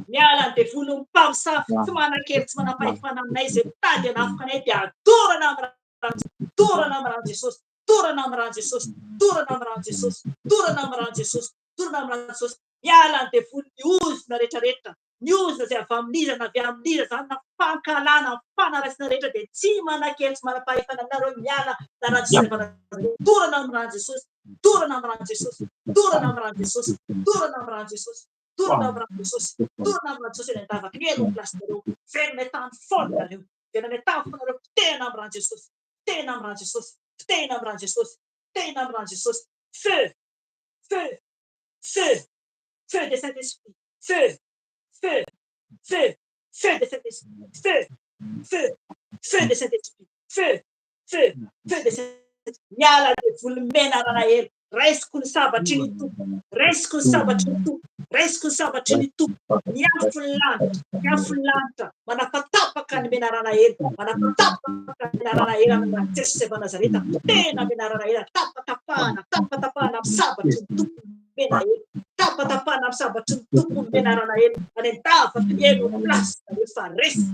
miala devoly mpamosavy, tsy manan-kery, tsy manam-pahefana aminay izay mitady hanafika anay dia torana amin'ny rano, torana amin'ny rano Jesosy, torana amin'ny rano Jesosy, torana amin'ny rano Jesosy, torana amin'ny rano Jesosy, torana amin'ny rano Jesosy, miala ny devoly ny ozona rehetrarehetra, ny ozona izay avy amin'iza na avy amin'iza zany na fankalana, fanaraisina rehetra dia tsy manan-kery, tsy manam-pahefana aminareo, miala na rano Jesosy efa Nazareta, torana amin'ny rano Jesosy, torana amin'ny rano Jesosy, torana amin'ny rano Jesosy, torana amin'ny rano Jesosy, torana amin'ny rano Jesosy, torana amin'ny rano Jesosy ny davaka ny elon plasinareo, verina ny tany fonareo, verina ny tany fonareo, tena amin'ny rano Jesosy, tena amin'ny rano Jesosy, tena amin'ny rano Jesosy, tena amin'ny rano Jesosy, feu, feu, feu, feu de Saint-Esprit, feu, feu, feu, feu de Saint-Esprit, feu, feu, feu de Saint-Esprit, feu, feu, feu de Saint-Esprit, miala devoly mena Ranael, raisiko ny sabatry ny tompo, raisiko ny sabatry ny tompo, raisiko ny sabatry ny tompo, miafo ny lanitra, manapatapaka ny mena Ranael, manapatapaka ny mena Ranael amin'ny Jesosy efa Nazareta, tena mena Ranael, tapatapahana, tapatapahana amin'ny sabatry ny tompo mena el, tapatapahana amin'ny sabatry ny tompo mena Ranael, any an-davaka ny elon plasina rehefa resy,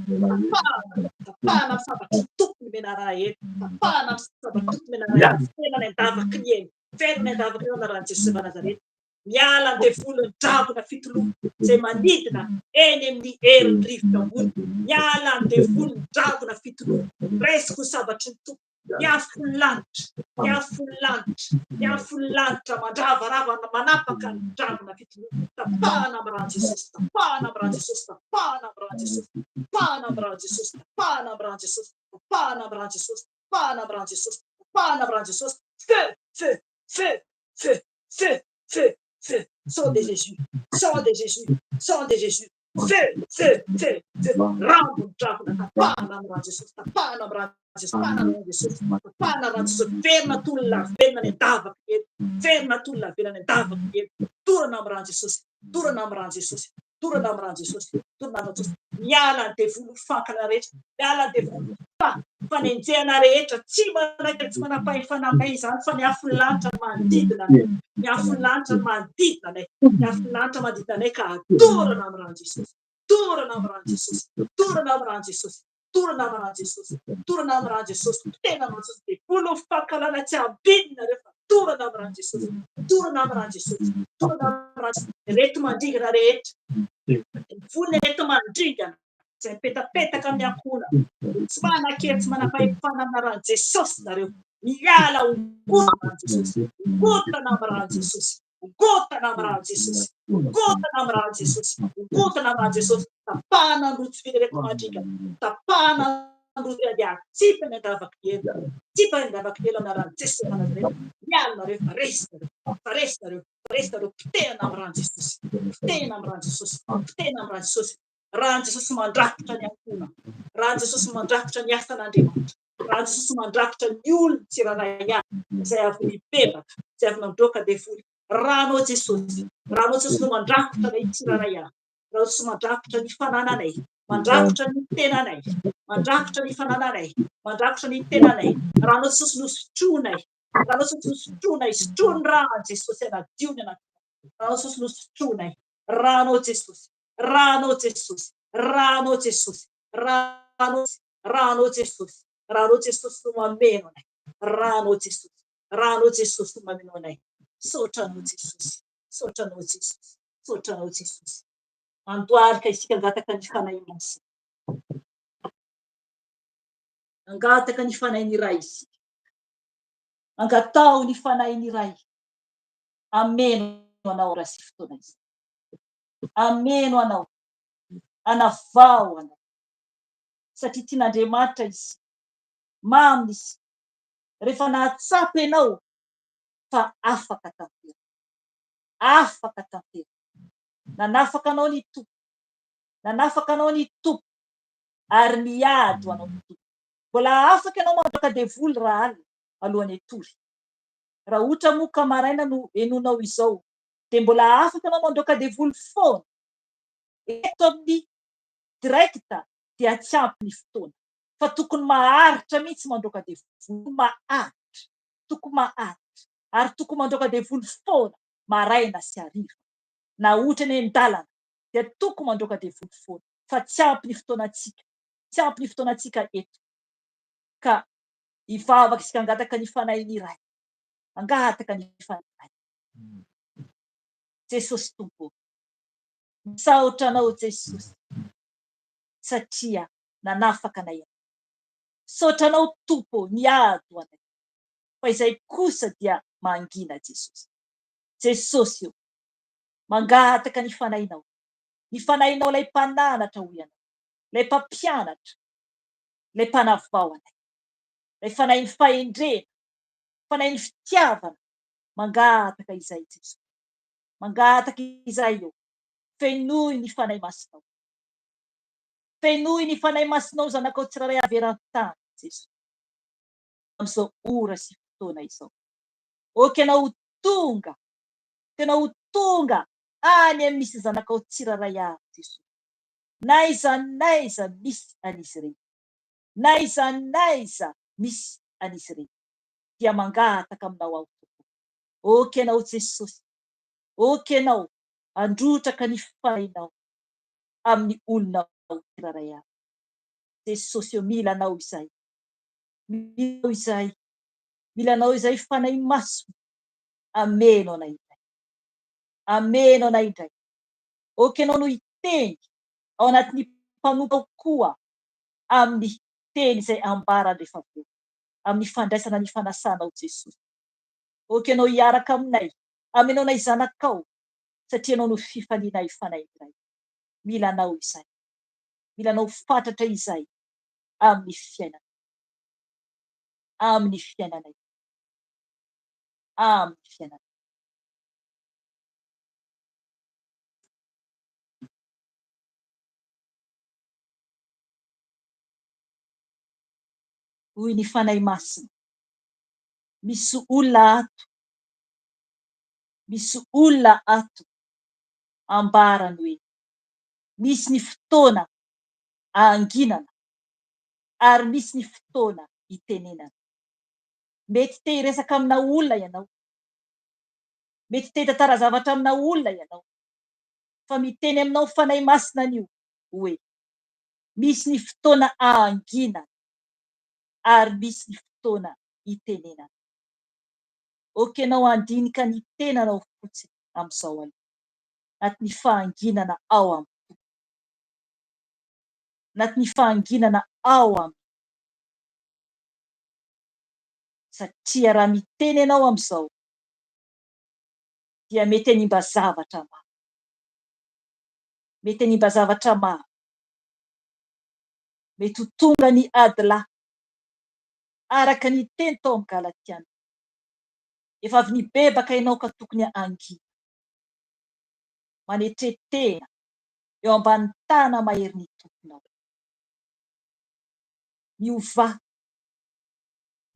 tapahana amin'ny sabatry ny tompo mena Ranael, tapahana amin'ny sabatry ny tompo mena Ranael, tena ny an-davaka ny elon, tena ny an-davaka ny elon na rano Jesosy efa Nazareta, miala ny devoly ny dravona fitoloana izay manidina eny amin'ny herin'ny rivotra ambony, miala ny devoly ny dravona fitoloana, resiko ny sabatry ny tompo, miafo ny lanitra, miafo ny lanitra, miafo ny lanitra, mandravarava manapaka ny dravona fitoloana, tapahana amin'ny rano Jesosy, tapahana amin'ny rano Jesosy, tapahana amin'ny rano Jesosy, tapahana amin'ny rano Jesosy, tapahana amin'ny rano Jesosy, tapahana amin'ny rano Jesosy, tapahana amin'ny ranon'i Jesosy, tapahana amin'ny ranon'i Jesosy. Feu, feu, feu, feu, feu, feu, feu. Sang de Jésus, sang de Jésus, sang de Jésus. Feu, feu, feu, feu. Rambony drakona, tapahana amin'ny ranon'i Jesosy, tapahana amin'ny ranon'i Jesosy, tapahana amin'ny ranon'i Jesosy, tapahana amin'ny ranon'i Jesosy. Verina tolona velona ny an-davaka eto, verina tolona velona ny an-davaka eto. Dorana amin'ny ranon'i Jesosy, dorana amin'ny ranon'i Jesosy, dorana amin'ny ranon'i Jesosy, dorana amin'ny ranon'i Jesosy. Miala ny devolo fankana rehetra, miala ny devolo fanenjehana rehetra, tsy manaiky, tsy manam-pahay izany fa ny afo lanitra manodidina anay, ny afo lanitra manodidina anay, ny afo lanitra manodidina anay ka adorana amin'ny ranon'i Jesosy, dorana amin'ny ranon'i Jesosy, dorana amin'ny ranon'i Jesosy, dorana amin'ny ranon'i Jesosy, dorana amin'ny ranon'i Jesosy, tena amin'ny Jesosy. Devolo fankalana tsy ambinina rehefa dorana amin'ny ranon'i Jesosy, dorana amin'ny ranon'i Jesosy, dorana amin'ny ranon'i Jesosy. Reto mandringana rehetra, voly reto mandringana izay mipetapetaka amin'ny ankona, tsy manan-kely, tsy manam-pahefana amin'ny ranon'i Jesosy nareo. Miala ongotana amin'ny Jesosy, ongotana amin'ny ranon'i Jesosy, ongotana amin'ny ranon'i Jesosy, ongotana amin'ny ranon'i Jesosy, ongotana amin'ny ranon'i Jesosy. Tapahana ny rotsovely reto mandringana, tapahana ny rotsovely dia atsipa ny an-davaka elo, atsipa ny an-davaka elo amin'ny ranon'i Jesosy nareo. Miala nareo, faresy nareo, faresy nareo, faresy nareo. Potehana amin'ny ranon'i Jesosy, potehana amin'ny ranon'i Jesosy, potehana amin'ny ranon'i Jesosy. Rahan'i Jesosy mandrafitra ny ankona, rahan'i Jesosy mandrafitra ny asan'Andriamanitra, rahan'i Jesosy mandrafitra ny olona tsirairay avy izay avy nibebaka, izay avy nandroaka devoly. Rahanao Jesosy, rahanao Jesosy no mandrafitra ilay tsirairay avy, rahanao Jesosy mandrafitra ny fanananay, mandrafitra ny tenanay, mandrafitra ny fanananay, mandrafitra ny tenanay. Rahanao Jesosy no sotronay, rahanao Jesosy no sotronay, sotron'ny rahan'i Jesosy anadio ny anakay. Rahanao Jesosy no sotronay, rahanao Jesosy, rahanao Jesosy, rahanao Jesosy, rahanao Jesosy, rahanao Jesosy no mameno anay, rahanao Jesosy, rahanao Jesosy no mameno anay. Sotranao Jesosy, sotranao Jesosy, sotranao Jesosy. Andohalika isika angataka ny fanahy masina, angataka ny fanahin'ny iray isika, angatao ny fanahin'ny iray. Ameno anao raha sy fotoana izy, ameno anao, anavao anao, satria tian'Andriamanitra izy, mamy izy. Rehefa nahatsapa ianao fa afaka tantera, afaka tantera. Nanafaka anao ny tompo, nanafaka anao ny tompo, ary miady anao ny tompo. Mbola afaka ianao mandroaka devoly raha alina alohan'ny hatory. Raha ohatra moa ka maraina no henonao izao, dia mbola afaka ianao mandroaka devoly foana. Eto amin'ny direkta dia tsy ampy ny fotoana, fa tokony maharitra mihitsy mandroaka devoly, maharitra, tokony maharitra, ary tokony mandroaka devoly foana maraina sy hariva. Na ohatra ny an-dalana dia tokony mandroaka devoly foana, fa tsy ampy ny fotoanantsika, tsy ampy ny fotoanantsika eto. Ka hivavaka isika angataka ny fanahin'ny iray, angataka ny fanahin'ny iray. Jesosy Tompo, misaotra anao Jesosy, satria nanafaka anay. Misaotra anao Tompo, miado anay, fa izay kosa dia mangina Jesosy. Jesosy io, mangataka ny fanahinao ilay mpananatra ho ianao, ilay mpampianatra, ilay mpanavao anay, ilay fanahin'ny fahendrena, fanahin'ny fitiavana. Mangataka izay Jesosy, mangataka izay io. Fenoy ny fanahy masinao, fenoy ny fanahy masinao zanakao tsirairay avy eran-tany Jesosy, amin'izao ora sy fotoana izao. Oka ianao tonga, ianao tonga any amin'ny misy zanakao tsirairay avy Jesosy. Naiza misy an'izy ireny, naiza misy an'izy ireny, dia mangataka aminao aho tokoa. Oka ianao Jesosy, oka ianao androtraka ny fanahinao amin'ny olonao tsirairay avy. Jesosy io, mila anao izay, mila izay, mila anao izay fanahy maso. Ameno anay indray, ameno anay indray. Oka ianao no hiteny ao anatin'ny mpanompo koa amin'ny teny izay ambarany rehefa avy eo, amin'ny fandraisana ny fanasanao Jesosy. Oka ianao hiaraka aminay, amenao anay zanakao, satria ianao no fifalianay fanahy iray. Mila anao izay, mila anao fatratra izay amin'ny fiainana. amin'ny fiainanay, amin'ny fiainanay. Hoy ny fanahy masina, misy olona ato, misy olona ato ambarany hoe misy ny fotoana anginana ary misy ny fotoana itenenana. Mety te hiresaka amina olona ianao, mety te hitantara zavatra amina olona ianao, fa miteny aminao fanahy masina anio hoe misy ny fotoana anginana ary misy ny fotoana itenenana. Okenao andinika ny tenanao fotsiny amin'izao aloha, anaty ny fahanginana ao amin'ny, anaty ny fahanginana ao amin'ny, satria raha miteny ianao amin'izao dia mety hanimba zavatra maro, mety hanimba zavatra maro, mety ho tonga ny ady lahy araka ny teny tao amin'ny Galatiana, efa avy nibebaka ianao ka tokony angina, manetretena eo ambany tana mahery ny tomponao. Miova,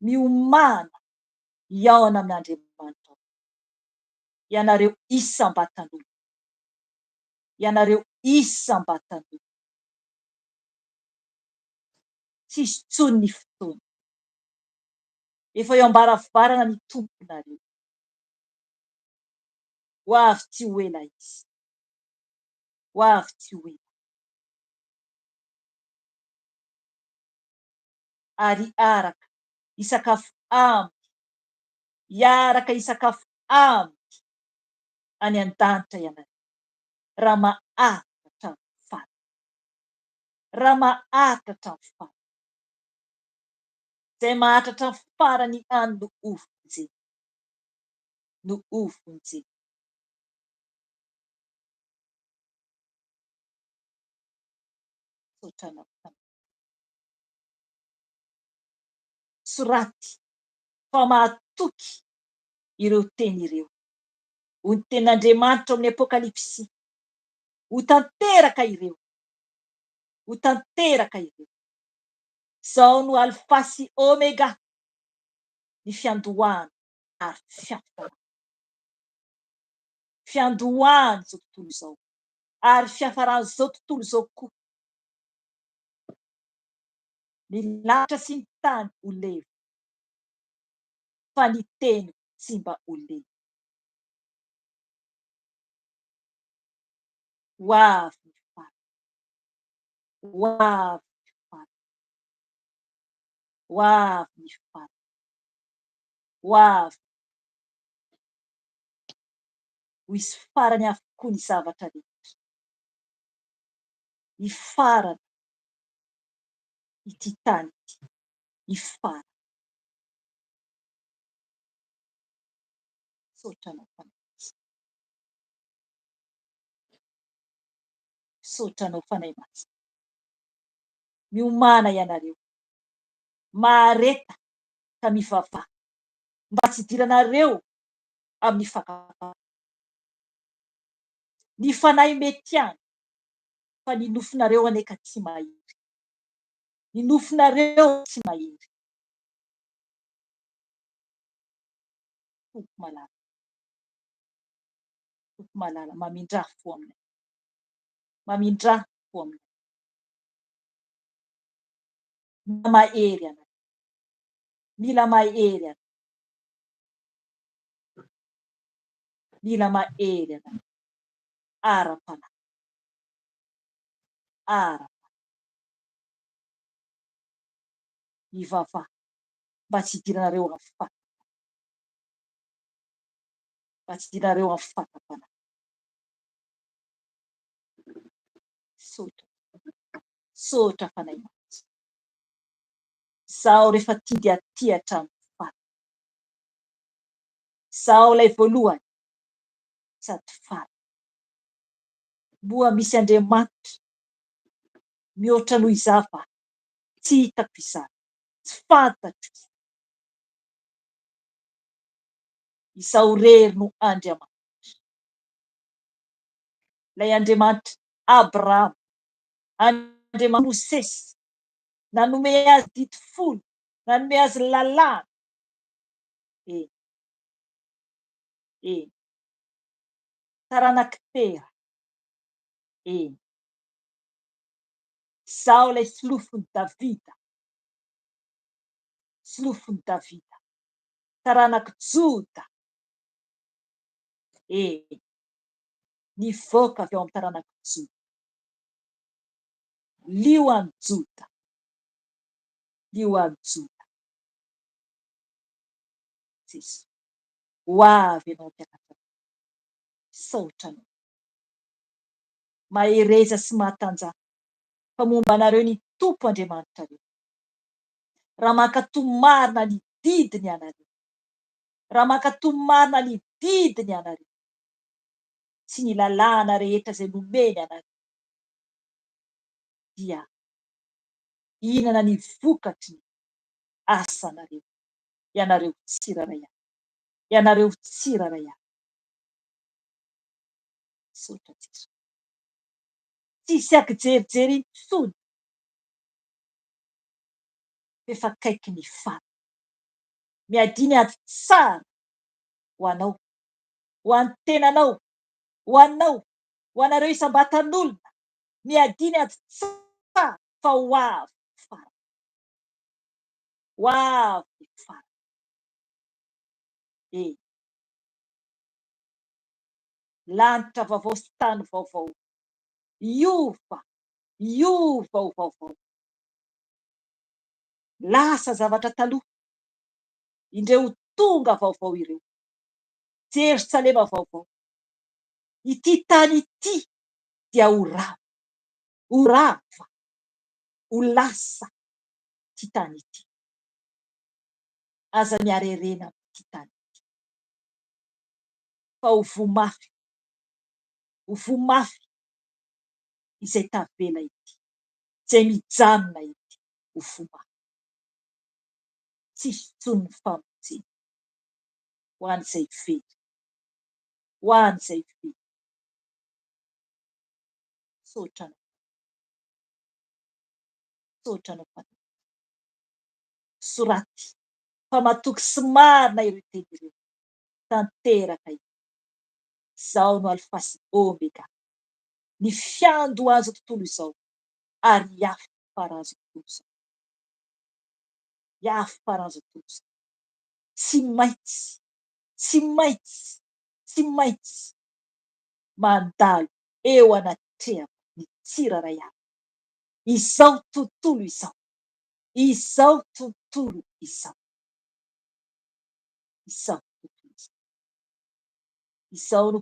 miomana, hiaona amin'Andriamanitra. Ianareo isam-batan'olona, ianareo isam-batan'olona. Tsisy tsony ny fotoana, efa eo ambaravarana ny tomponareo. Ho avy tsy ho ela izy, ho avy tsy ho ela. Ary araka isakafo aminy, hiaraka isakafo aminy any an-danitra ianareo, raha maharitra hatramin'ny farany, raha maharitra hatramin'ny farany. Zay maharitra hatramin'ny farany any no ovonjeny, no ovonjeny. Sotranao soraty fa mahatoky ireo teny ireo. Ho ny tenin'Andriamanitra amin'ny Apokalipsy, ho tanteraka ireo, ho tanteraka ireo. Zao no alfa sy omega, ny fiandohana ary fiafarana. Fiandohana zao tontolo izao ary fiafarana zao tontolo izao koa. Ny lanitra sy ny tany ho levo, fa ny teny tsy mba ho levo. Ho avy ny farany, ho avy ny farany, ho avy ny farany, ho avy. Ho hisy farany avokoa ny zavatra rehetra. Ny farany ity tany ity, ny farany. Sotranao fanahy masina, sotranao fanahy masina. Miomana ianareo, mareta ka mivavaha, mba tsy idiranareo amin'ny fakafaka. Ny fanahy mety any, fa ny nofinareo aneka tsy mahery, ny nofinareo tsy mahery. Tompo malala, tompo malala, mamindraha fo aminay, mamindraha fo aminay. Mila mahery anay, mila mahery anay, mila mahery anay. Ara-panahy, ara-panahy. Mivavaha mba tsy idiranareo amin'ny fakafaka, mba tsy idiranareo amin'ny fakafanahy. Sotra, sotra fanahy masina. Zaho rehefa tia dia tia hatramin'ny farany. Zaho ilay voalohany sady farany. Moa misy Andriamanitra mihoatra noho izava, tsy hitako izany, tsy fantatro izany. Izao rery no Andriamanitra. Ilay Andriamanitra Abrahama, Andriamanitra Mosesy, nanome azy dito folo, nanome azy lalàna. Eny, taranaka tera. Eny, zao ilay solofony Davida. Solofony Davida, taranaka Joda. Nivoaka avy ao amin'ny taranaka Joda. Lio any Joda. Lio any Joda. Jesu, ho avy ianao mpianatra. Saotra anao. Mahereza sy mahatanjaka fa momba anareo ny Tompo Andriamanitra reo. Raha mankatomarina ny didiny anareo. Raha mankatomarina ny didiny anareo. Tsy ny lalàna rehetra izay nomeny anareo. Dia inana ny vokatry ny asanareo. Ianareo tsiraray avy. Ianareo tsiraray avy. Saotra Jesu. Tsisy ankijerijery intsony. Efa akaiky ny faty. Miadiny ady tsara ho anao, ho an'ny tenanao, ho anao, ho anareo isam-batan'olona. Miadiny ady tsara fa ho avy fara. Ho avy fara. Lanitra vaovao sy tany vaovao. Iova ho vaovao. Lasa zavatra taloha. Indreo tonga vaovao ireo. Jerosalema vaovao. Ity tany ity dia ho rava, ho lasa ity tany ity. Aza miarerena ity tany ity. Fa ho vomafy izay tavela ity, izay mijanona ity, ho vomafy. Tsisy tsony ny famonjena ho an'izay very, ho an'izay very. Saotra anao. Saotra anao Padre. Soraty fa matoky sy marina ireo teny ireo. Tanteraka io. Izao no alfa sy omega. Ny fiando azo tontolo izao ary hiafy farazo tontolo izao. Hiafy farazo tontolo izao. Tsy maintsy mandalo eo anatrehako ny tsiraray avy. Izao tontolo izao. Izao tontolo izao. Izao tontolo izao. Izao no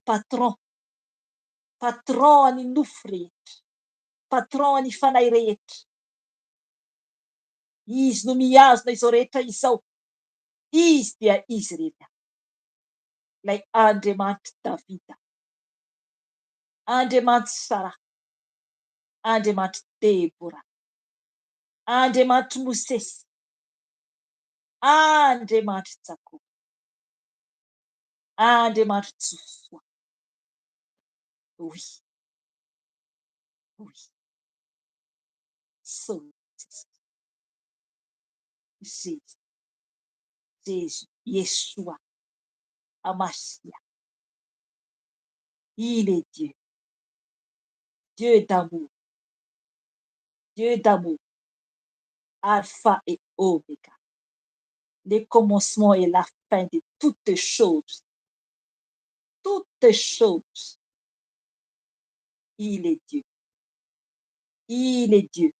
patron any nofo rehetra. Patron any fanahy rehetra. Izy no mihazona izao rehetra izao. Izy dia izy rehetra. Ilay Andriamanitra Davida. Andriamanitra Sara. Andriamanitra Debora. Andriamanitra Mosesy. Andriamanitra Jakoba. Andriamanitra Joshua. Oui. Jésus, Yeshua, Amashia. Il est Dieu. Dieu d'amour. Dieu d'amour. Alpha et Oméga. Le commencement et la fin de toutes choses. Toutes choses. Il est Dieu. Il est Dieu.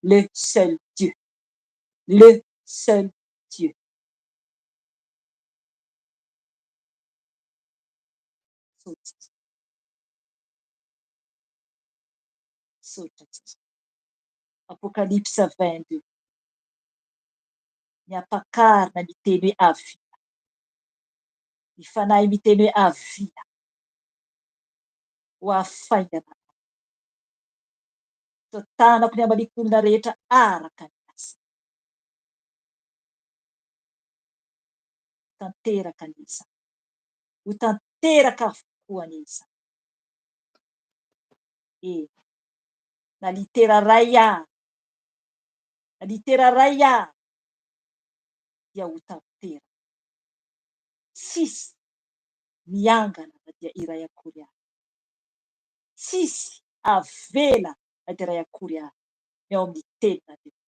Le seul Dieu. Le seul Dieu. Apocalypse 22. Ny ampakarina miteny hoe avia. Ny fanahy miteny hoe avia. Ho afaingana. Tanako ny amalikon'olona rehetra araka ny asa. Tanteraka ny isa. ho tanteraka avokoa an'izy. Na litera ray aho, na litera ray aho dia ho tanteraka. Tsisy miangana na dia iray akory ahy. Tsisy avela na dia iray akory ahy eo amin'ny tenina Andriamanitra.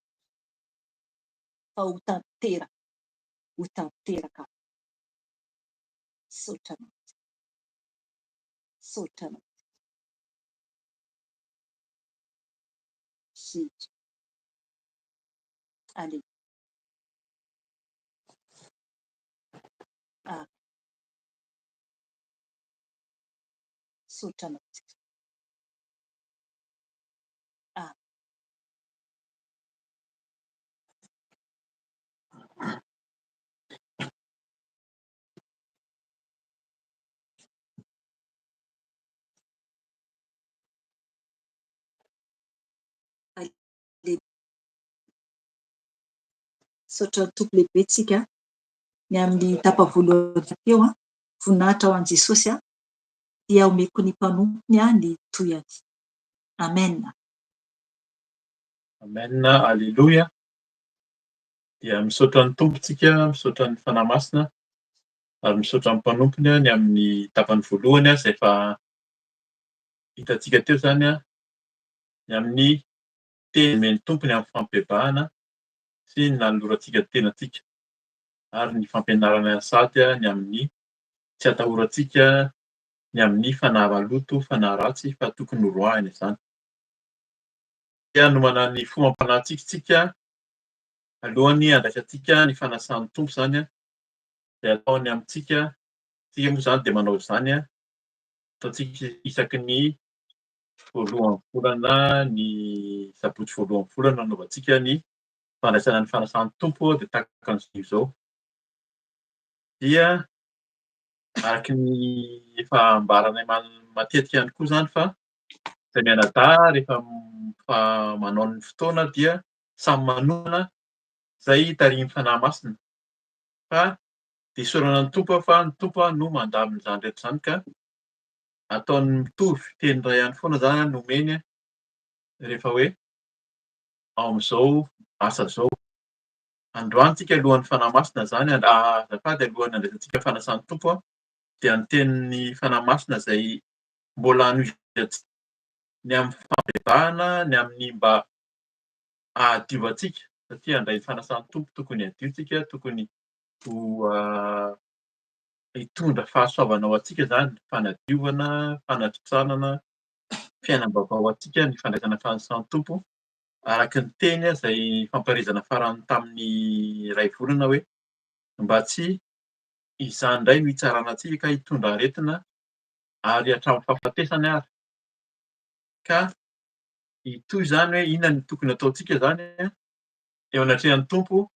Fa ho tanteraka. Saotra anao. Jésus. Allez. Amen. Saotra anao. Amen. Saotra ny tompo lehibe tsika ny amin'ny tapa voalohany teo voninahitra ho an' Jesosy dia omeko ny mpanompony ny toyany. Amen. Amen. Alleluia. Dia misaotra ny tompontsika, misaotra ny fanahy masina, ary misaotra ny mpanompony ny amin'ny tapany voalohany izay efa hitantsika teo zany ny amin'ny teny meny tompony amin'ny fampibebahana sy ny nalorantsika tenantsika, ary ny fampianarana sady ny amin'ny tsy hatahorantsika ny amin'ny fanahy maloto, fanahy ratsy fa tokony horoahana izany. Dia nomana ny fomam-panahintsika alohan'ny andraisantsika ny fanasan'ny tompo zany dia ataony amintsika. Tsika moa zany dia manao izany ataontsika isaky ny voalohan'ny volana, ny sabotsy voalohan'ny volana anaovantsika ny fandraisana ny fanasan'ny tompo dia tahaka an'izao. Dia araky ny efa ambaranay matetika ihany koa zany fa izay mianadahy rehefa manao ny fotoana dia samy manona izay tarihin'ny fanahy masina. Fa dia isaorana ny tompo fa ny tompo no mandamina izany rehetra izany ka ataony mitovy teny iray ihany foana zany no omeny rehefa hoe ao amin'izao asa izao. Androany tsika alohan'ny fanahy masina zany, azafady alohan'ny andraisantsika fanasan'ny tompo dia ny tenin'ny fanahy masina izay mbola hanovizantsika ny amin'ny fampibebahana, ny amin'ny mba ahadio antsika satria handray ny fanasan'ny tompo tokony hadio tsika, tokony ho hitondra fahasoavana ho antsika zany, fanadiovana, fanatitranana, fiainam-baovao ho antsika ny fandraisana fanasan'ny tompo. Araky ny teny izay famparizana farany tamin'ny iray volana hoe mba tsy izany indray no hitsarana antsika ka hitondra aretina ary hatramin'ny fahafatesany ary. Ka itoy izany hoe inona no tokony ataontsika zany eo anatrehan'ny tompo,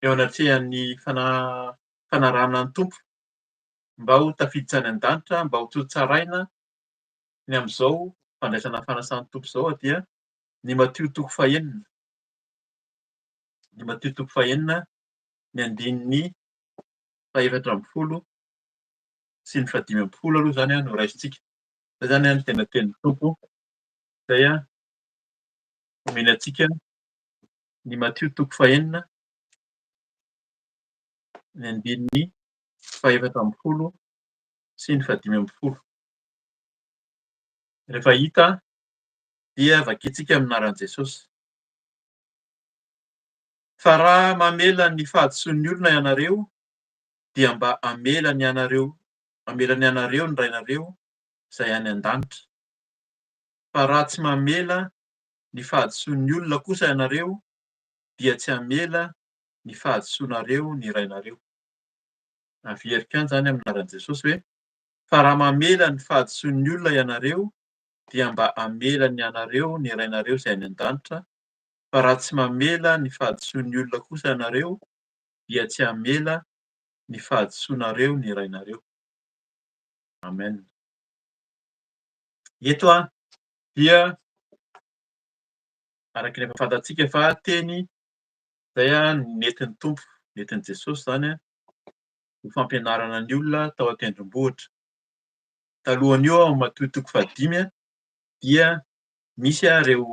eo anatrehan'ny fanarahana ny tompo mba ho tafiditra any an-danitra, mba ho tsotsaraina ny amin'izao fandraisana fanasan'ny tompo izao dia ny Matio toko fahaenina. Ny Matio toko fahaenina ny andininy fahaefatra amby folo sy ny fahadimy amby folo aloha zany no raisintsika. Izay zany ny tena tenin'ny tompo izay omeny antsika ny Matio toko fahaenina ny andininy fahaefatra amby folo sy ny fahadimy amby folo. Rehefa hita dia vakiantsika amin'ny anaran'i Jesosy. Fa raha mamela ny fahadisoan'ny olona ianareo dia mba amela ny anareo ny rainareo izay any an-danitra. Fa raha tsy mamela ny fahadisoan'ny olona kosa ianareo dia tsy hamela ny fahadisoanareo ny rainareo. Averiko ihany zany amin'ny anaran'i Jesosy hoe fa raha mamela ny fahadisoan'ny olona ianareo dia mba amela ny anareo ny rainareo izay any an-danitra. Fa raha tsy mamela ny fahadisoan'ny olona kosa ianareo dia tsy hamela ny fahadisoanareo ny rainareo. Amen. Eto dia araky ny efa fantatsika fa teny izay nentin'ny tompo, nentin'i Jesosy zany ho fampianarana ny olona tao an-tendrombohitra. Talohan'io ao matoa toko fahadimy dia misy ireo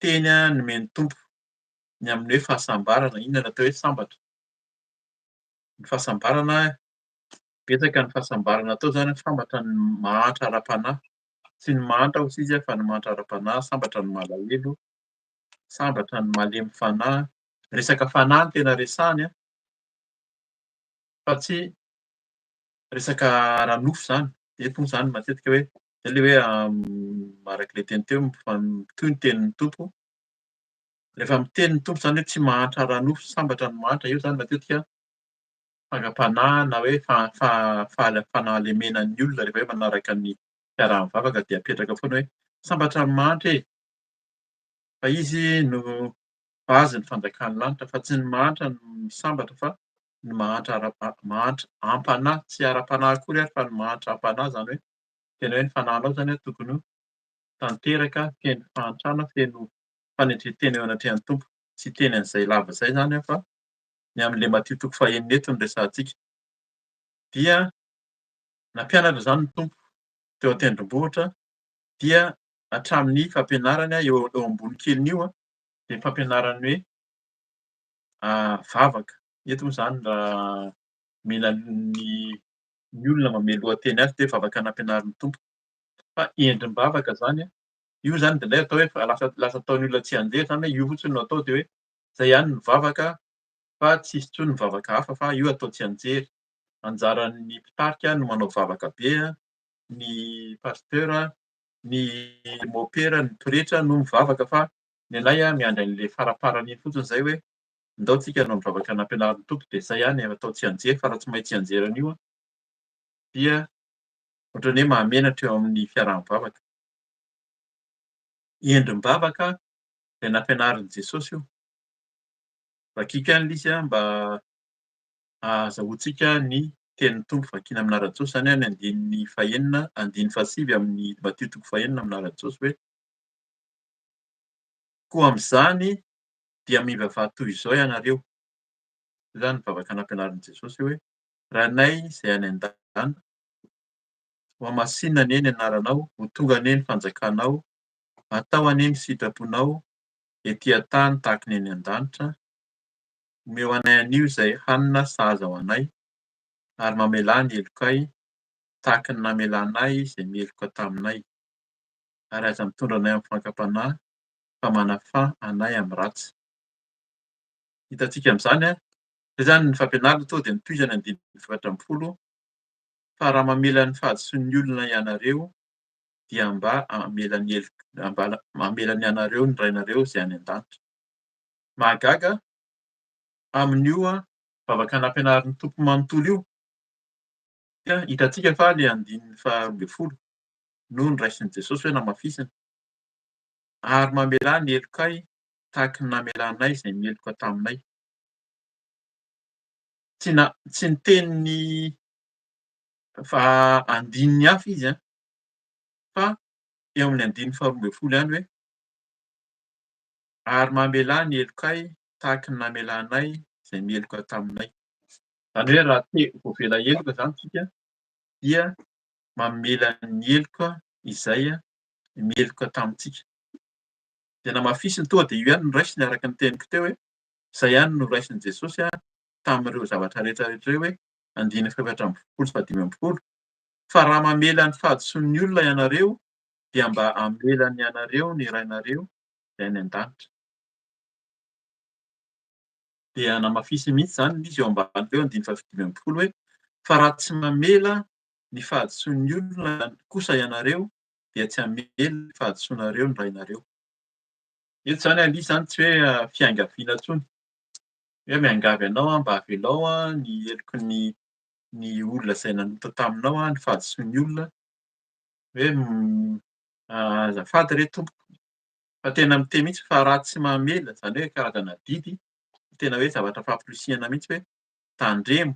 teny nomeny tompo ny amin'ny hoe fahasambarana, inona no atao hoe sambatra. Ny fahasambarana betsaka ny fahasambarana atao zany sambatra ny mahantra ara-panahy, tsy ny mahantra hoy izy fa ny mahantra ara-panahy, sambatra ny malahelo, sambatra ny malemy fanahy. Resaka fanahy no tena resahany fa tsy resaka ara-nofo zany. Eto moa zany matetika hoe zay le hoe araka le teny teo mitohy ny tenin'ny tompo. Rehefa miteny ny tompo zany hoe tsy mahantra ara-nofo, sambatra ny mahantra, io zany matetika fagam-panahy na hoe fanahalemenan'ny olona rehefa hoe manaraka ny fiaraha-mivavaka dia apetraka foana hoe sambatra ny mahantra e! Fa izy no bazy ny fanjakan'ny lanitra fa tsy ny mahantra no misambatra fa ny mahantra mahantra am-panahy, tsy ara-panahy akory ary fa ny mahantra am-panahy zany hoe tena hoe ny fanahinao zany tokony ho tanteraka feno fahantrana, feno fanetretena eo anatrehan'ny tompo. Tsy teny an'izay lava izay zany fa ny amin'ilay matio toko fahaenina eto no resahantsika. Dia nampianatra zany ny tompo teo an-tendrombohitra dia hatramin'ny fampianarana eo ambony kelin'io dia ny fampianarany hoe vavaka. Eto moa zany raha mila ny olona manome lohateny azy dia vavaka nampianarin'ny tompo. Fa endrim-bavaka zany io zany indraindray atao hoe lasa ataon'ny olona tsy anjery zany hoe io fotsiny no atao dia hoe izay ihany no vavaka fa tsisy intsony ny vavaka hafa fa io atao tsy anjery. Anjaran'ny mpitarika no manao vavaka be, ny pasitera, ny mopera, ny pretra no mivavaka fa ny anay miandry an'ilay faraparany iny fotsiny izay hoe ndao tsika hanao ny vavaka nampianarin'ny tompo dia izay ihany atao tsy anjery fa raha tsy mahay tsy anjery an'io dia ohatran'ny hoe mahamenatra eo amin'ny fiaraha-mivavaka. Endrim-bavaka izay nampianarin'i Jesosy io. Vakika any ilay izy mba azahoantsika ny tenin'ny tompo vakiana amin'ny anaran'i Jesosy zany ny andininy fahaenina, andiny fahasivy amin'ny matio toko fahaenina amin'ny anaran'i Jesosy hoe koa amin'izany dia mivavaha toy izao ianareo. Io zany ny vavaka nampianarin'i Jesosy hoe ranay izay any an-dalana, ho hamasinina anie ny anaranao, ho tonga anie ny fanjakanao, atao anie ny sitraponao, etỳ an-tany tahaka ny eny an-danitra. Omeo anay anio izay hanina sahaza ho anay, ary mamelà ny helokay tahaka ny namelanay izay miheloka taminay. Ary aza mitondra anay amin'ny fankam-panahy fa manafaha anay amin'ny ratsy. Hitantsika amin'izany izay zany ny fampianarana tonga dia nitohizany ny andininy efatra amby folo fa raha mamela ny fahadisoan'ny olona ianareo dia mba hamelany anareo ny rainareo izay any an-danitra. Mahagaga amin'io vavaka nampianarin'ny tompo manontolo io dia hitantsika fa ilay andininy faha roa ambin'ny folo no noraisin'i Jesosy hoe namafisina. Ary mamelà ny helokay tahaka ny namelanay izay miheloka taminay. Tsy niteny ny andininy hafa izy fa eo amin'ny andininy faha roa ambin'ny folo ihany hoe ary mamelà ny helokay tahaka ny namelanay izay miheloka taminay. Zany hoe raha voavela heloka zany tsika dia mamela ny heloka izay miheloka tamintsika. Dia namafisiny tonga dia io ihany no raisiny araka ny teniko teo hoe izay ihany no raisin'i Jesosy tamin'ireo zavatra rehetra rehetra ireo hoe andininy faha efatra amby folo sy fahadimy amby folo. Fa raha mamela ny fahadisoan'ny olona ianareo dia mba hamelany anareo ny rainareo izay any an-danitra. Dia namafisiny mihitsy zany izy eo ambany teo andininy fahadimy amby folo hoe fa raha tsy mamela ny fahadisoan'ny olona kosa ianareo dia tsy hamela ny fahadisoanareo ny rainareo. Eto zany ilay zany tsy hoe fiangaviana intsony hoe miangavy anao mba havelao ny heloky ny olona izay nanompo taminao, ny fahadisoan'ny olona hoe azafady re tompoko. Fa tena miteny mihitsy fa raha tsy mamela zany hoe karazana didy, tena hoe zavatra famporisihana mihitsy hoe tandremo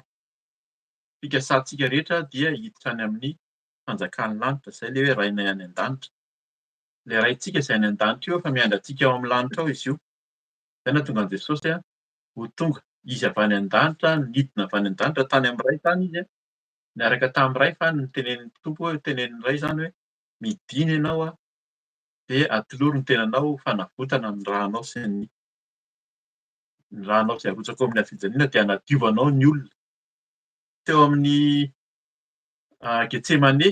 fikasantsika rehetra dia hiditra any amin'ny fanjakan'ny lanitra, izay ilay hoe rainay any an-danitra. Ilay raintsika izay any an-danitra io efa miandry antsika ao amin'ny lanitra ao izy io. Izay no nahatonga an'i Jesosy ho tonga izy avy any an-danitra, nidina avy any an-danitra tany amin'iray tany izy niaraka tamin'iray fa nitenenin'ny tompo hoe tenenin'ny iray zany hoe midina ianao dia atoloro ny tenanao fanavotana ny rahanao sy ny rahanao izay arotsaka ao amin'ny hafijaliana dia hanadiovanao ny olona. Teo amin'ny Getsemane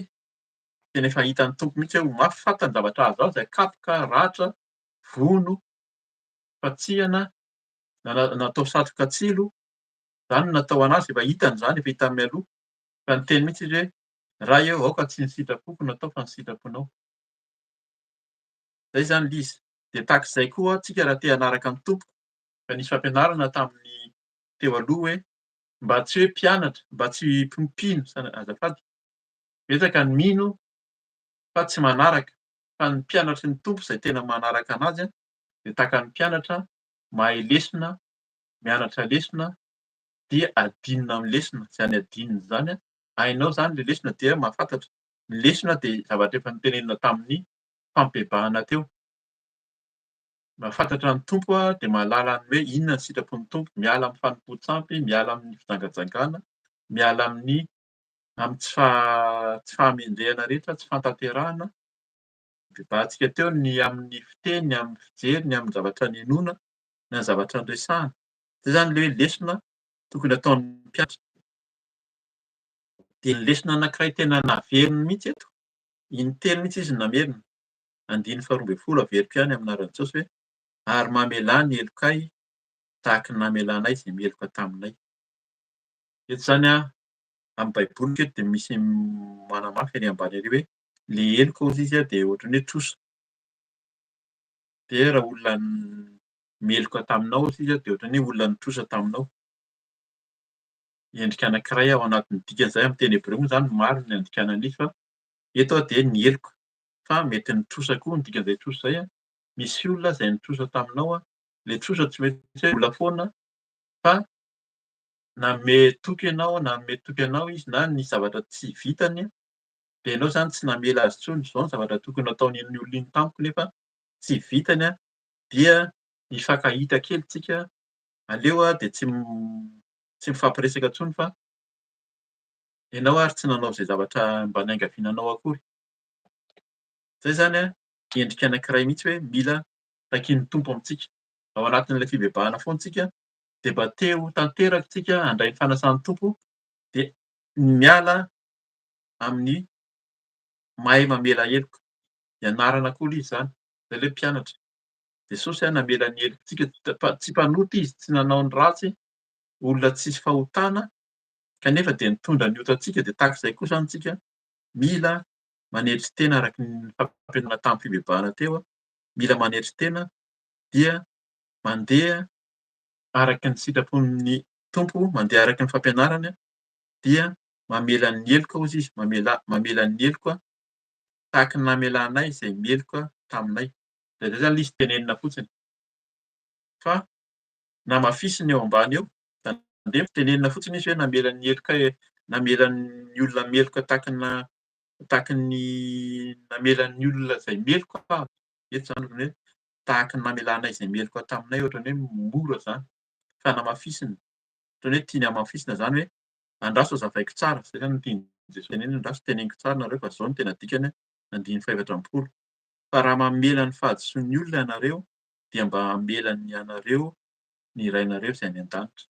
tena efa hitan'ny tompo mihitsy hoe mafy fantany zavatra azo azy, akapoka, ratra, vono, fatsihana, natao satroka tsilo, izany no natao anazy efa hitany izany efa hitany mialoha. Fa niteny mihitsy izy hoe ray eo aoka tsy ny sitrapoko natao fa ny sitraponao. Zay zany l'izy. Dia tahak'izay koa tsika raha te hanaraka ny tompo, fa nisy fampianarana tamin'ny teo aloha hoe mba tsy hoe mpianatra, mba tsy mpino azafady, betsaka ny mino fa tsy manaraka, fa ny mpianatry ny tompo izay tena manaraka anazy dia tahaka ny mpianatra mahay lesona, mianatra lesona dia adinina amin'ny lesona. Izany adinina izany hainao izany ilay lesona dia mahafantatra. Ny lesona dia zavatra efa nitenenina tamin'ny fampibebahana teo. Mahafantatra ny tompo dia mahalala ny hoe inona ny sitrapon'ny tompo, miala amin'ny fanompoan-tsampy, miala amin'ny fijangajangana, miala amin'ny tsy fahamendrehana rehetra, tsy fantanterahana. Bebahantsika teo ny amin'ny fiteny, ny amin'ny fijery, ny amin'ny zavatra niainoana, ny zavatra niresahana. Zay zany ilay hoe lesona tokony ataon'ny mpianatra. Dia ny lesona anankiray tena naveriny mihitsy eto, intelo mihitsy izy no namerina. 2:12 Averim-piany amin'ny anaran'i Jesosy hoe ary mamelà ny elokay tahaka ny namelanay izay meloka taminay. Eto izany amin'ny baiboly eto dia misy manamafy eny ambany ery hoe ilay eloka hozy izy dia ohatran'ny hoe trosa. Dia raha olona meloka taminao hozy izy dia ohatran'ny hoe olona nitrosa taminao. Endrika anankiray ao anatin'ny dikan'izay amin'ny teny hebreo moa izany maro ny andikanan'izy fa eto dia ny eloka. Fa mety nitrosa koa ny dikan'izay trosa izay. Misy olona izay nitrosa taminao, ilay trosa tsy mety hoe olona foana fa nanome toky ianao izy na nisy zavatra tsy vitany dia ianao izany tsy namela azy intsony. Izao ny zavatra tokony ataony ny olona iny tampoka nefa tsy vitany dia mifankahita kely tsika. Aleo dia tsy mifampiresaka intsony fa ianao ary tsy nanao izay zavatra mba niangaviananao akory. Zay zany endrika anankiray mihitsy hoe mila takian'ny tompo amintsika. Ao anatin'ilay fibebahana foana tsika dia mba te ho tanteraka tsika handray ny fanasan'ny tompo dia miala amin'ny mahay mamela heloka. Ianarana koa ilay izy izany, izay ilay mpianatra. Jesosy namela ny helokantsika, tsy mpanoty izy, tsy nanao ny ratsy, olona tsisy fahotana kanefa dia nitondra ny hotantsika. Dia tahak'izay koa izany tsika mila manetry tena araka ny fampianarana tamin'ny fibebahana teo. Mila manetry tena dia mandeha araka ny sitrapon'ny tompo, mandeha araka ny fampianarana dia mamela ny heloka hozy izy, mamela ny heloka tahaka ny namelanay izay meloka taminay. Zay zany izy tenenina fotsiny. Fa namafisiny eo ambany eo, andeha tenenina fotsiny izy hoe namela ny heloka, namela ny olona meloka tahaka ny namela ny olona izay meloka. Eto izany hoe tahaka ny namelanay izay meloka taminay, ohatran'ny hoe mora izany. Fa namafisiny, ohatran'ny hoe tiany hamafisina izany hoe andraso azavaiko tsara. Zay zany no tiany Jesosy tenenina, andraso teneniko tsara nareo fa izao no tena dikany 5:18. Fa raha mamela ny fahadisoan'ny olona ianareo dia mba hamelany anareo ny irainareo izay any an-danitra.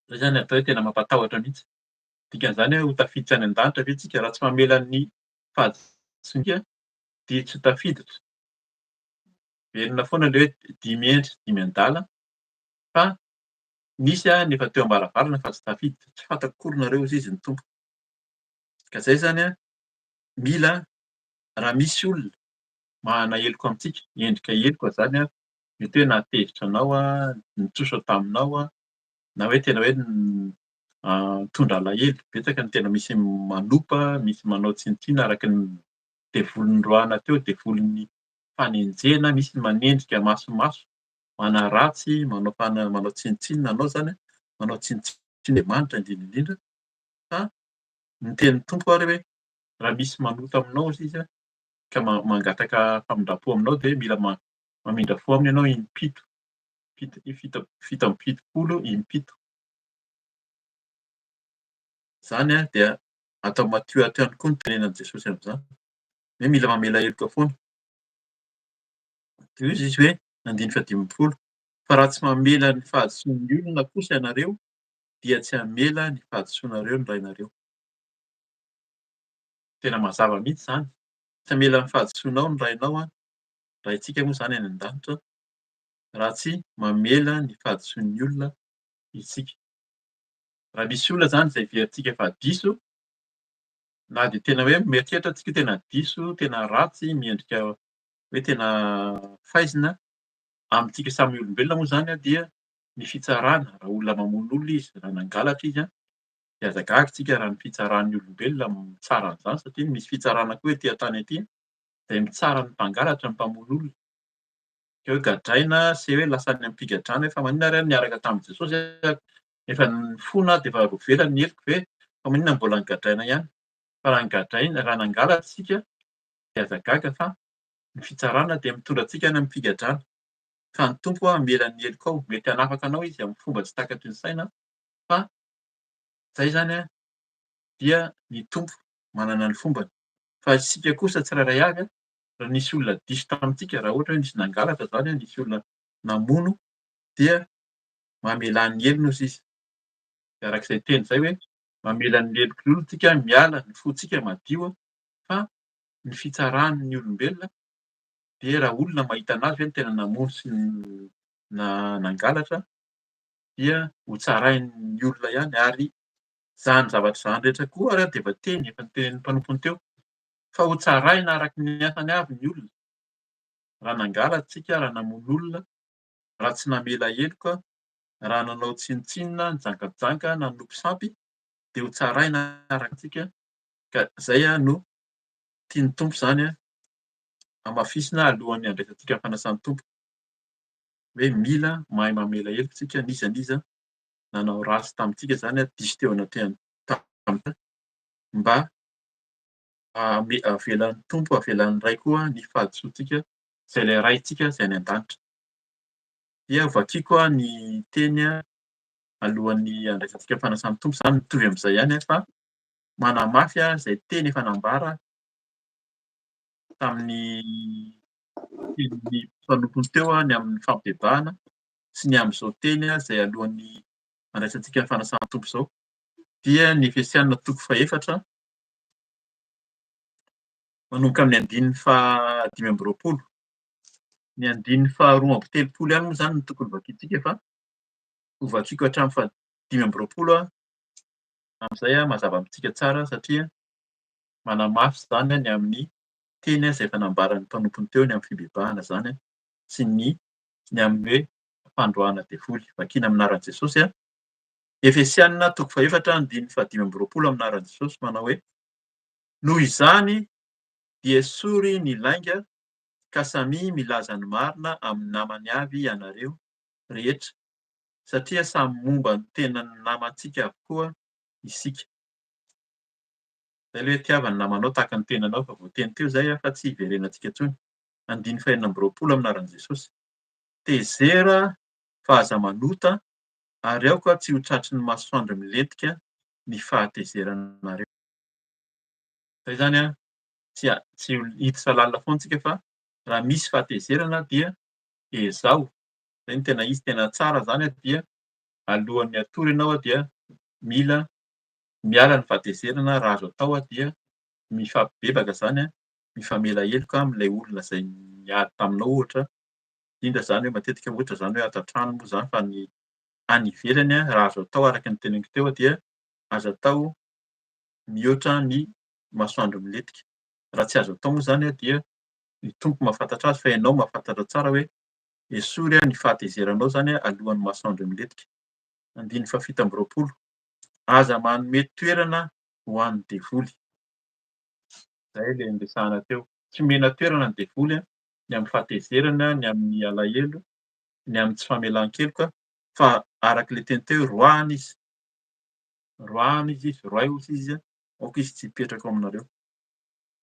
Zay zany atao hoe tena mampatahotra mihitsy. Dikan'izany hoe ho tafiditra any an-danitra ve tsika raha tsy mamela ny fahadisoantsika dia tsy ho tafiditra. Verina foana ilay hoe 5 endry 5 an-dala fa nisy nefa teo am-baravarana fa tsy tafiditra. Tsy fantako akory nareo hozy izy ny tompo. Ka izay zany mila raha misy olona manana heloka amintsika, endrika heloka izany mety hoe nahatezitra anao, nitrosa taminao na hoe tena hoe nitondra alahelo. Betsaka ny tena misy manopa, misy manao tsinontsinoina araka ny devolon'ny roahana teo, devolon'ny fanenjehana. Misy manendrika masomaso, manaratsy, manao tsinontsinoina. Anao izany manao tsinontsinoina manitra indrindra indrindra. Fa ny tenin'ny tompo ary hoe raha misy manoto aminao izy ka mangataka famindram-po aminao dia mila mamindra fo aminy ianao impito. fito amby fitopolo impito. Zany a dia atao madio ato ihany koa ny tenenan Jesosy amin'izany. Hoe mila mamela heloka foana. Toy izy hoe andiny fahadimy amby folo. Fa raha tsy mamela ny fahadisoan'ny olona kosa ianareo, dia tsy hamela ny fahadisoanareo ny rainareo. Tena mazava mihitsy izany. Tsy hamela ny fahadisoanao ny rainao a, raintsika moa izany any an-danitra, raha tsy mamela ny fahadisoan'ny olona isika. Raha misy olona izany izay heverintsika fa diso, na dia tena hoe mieritreritra antsika tena diso, tena ratsy, miendrika hoe tena faizina, amintsika samy olombelona moa izany a dia ny fitsarana, raha olona mamono olona izy, raha nangalatra izy a, dia hazakazaka isika raha ny fitsaran'ny olombelona mitsara an'izany satria misy fitsarana koa ety an-tany ety izay mitsara ny mpangalatra, ny mpamono olona. Ka hoe gadraina sy hoe lasa any am-pigadrana hoe fa maninona ary aho niaraka tamin'i Jesosy efa nifona dia efa voavela ny heloka ve? Fa maninona mbola nigadraina ihany? Fa raha nigadraina, raha nangalatra isika dia hazakazaka fa ny fitsarana dia mitondra antsika any amin'ny figadrana. Fa ny Tompo hamela ny heloka ao. Mety hanafaka anao izy amin'ny fomba tsy takatry ny saina, fa izay izany a dia ny Tompo manana ny fombany. Fa isika kosa tsirairay avy a, raha nisy olona diso tamintsika, raha ohatra hoe nisy nangalatra izany a, nisy olona namono, dia mamela ny helony hozy izy. Dia arak'izay teny izay hoe mamela ny heloka ny olona tsika, miala, ny fontsika madio a, fa ny fitsaran'ny olombelona dia raha olona mahita anazy hoe tena namono sy nangalatra, dia ho tsarain'ny olona ihany ary izany zavatra izany rehetra koa ary a dia efa teny, efa notenenin'ny mpanompony teo, fa ho tsaraina araka ny asany avy ny olona. Raha nangalatra isika, raha namono olona, raha tsy namela heloka, raha nanao tsinotsinona, nijangadanga, nanompo sampy, dia ho tsaraina araka antsika. Ka izay a no tian'ny Tompo izany a, hamafisina alohan'ny handraisantsika ny fanasan'ny Tompo. Hoe mila mahay mamela heloka isika n'iza n'iza nanao ratsy tamintsika izany a, diso teo anatrehany tamintsika, mba avelan'ny Tompo, avelan'ny Ray koa ny fahadisoantsika izay ilay raintsika izay any an-danitra. Dia vakiako a ny teny a alohan'ny handraisantsika ny fanasan'ny Tompo izany mitovy amin'izay ihany a, fa manamafy a izay teny efa nambara tamin'ny tenin'ny mpanompony teo a ny amin'ny fampibebahana sy ny amin'izao teny a izay alohan'ny handraisantsika ny fanasan'ny Tompo izao. Dia ny Efesianina toko faha-efatra manomboka amin'ny andininy fahadimy amby roapolo. Ny andininy faharoa amby telopolo ihany moa izany no tokony vakiantsika fa ho vakiako hatramin'ny fahadimy amby roapolo a, amin'izay a mazava amintsika tsara satria manamafy izany a ny amin'ny teny a izay efa nambaran'ny mpanompony teo ny amin'ny fibebahana izany a sy ny amin'ny hoe fandroàna devoly. Vakiana amin'ny anaran'i Jesosy a. Efesianina toko faha-efatra andininy fahadimy amby roapolo amin'ny anaran'i Jesosy manao hoe: noho izany dia esory ny lainga ka samy milaza ny marina amin'ny namany avy ianareo rehetra, satria samy momba ny tenan'ny namantsika avokoa isika. Izay ilay hoe tiava ny namanao tahaka ny tenanao, fa voateny teo izay a fa tsy hiverenantsika intsony. Andininy faha-enina amby roapolo amin'ny anaran'i Jesosy. Tezera fa aza manota ary aoka tsy ho tratry ny masoandro milentika ny fahatezeranareo. Izay izany a, tsy ho hiditra lalina foana isika fa raha misy fahatezerana dia ezao. Izay no tena izy tena tsara izany a dia alohan'ny hatory ianao a dia mila miala ny fahatezerana raha azo atao a dia mifampibebaka izany a, mifamela heloka amin'ilay olona izay niady taminao ohatra, indrindra izany hoe matetika ohatra izany hoe ato an-trano moa izany fa ny any ivelany a raha azo atao araka ny teneniko teo a dia azo atao mihoatra ny masoandro milentika. Raha tsy azo atao moa izany a dia ny Tompo mahafantatra azy fa ianao mahafantatra tsara hoe esory a ny fahatezeranao izany a alohan'ny masoandro milentika. Andininy fahafito amby roapolo. Aza manome toerana ho an'ny devoly. Izay ilay niresahana teo. Tsy omena toerana ny devoly a, ny amin'ny fahatezerana, ny amin'ny alahelo, ny amin'ny tsy famelan-keloka, fa arak'ilay teny teo roahana izy. Roahana izy, roaiozy izy a, aoka izy tsy hipetraka ao aminareo.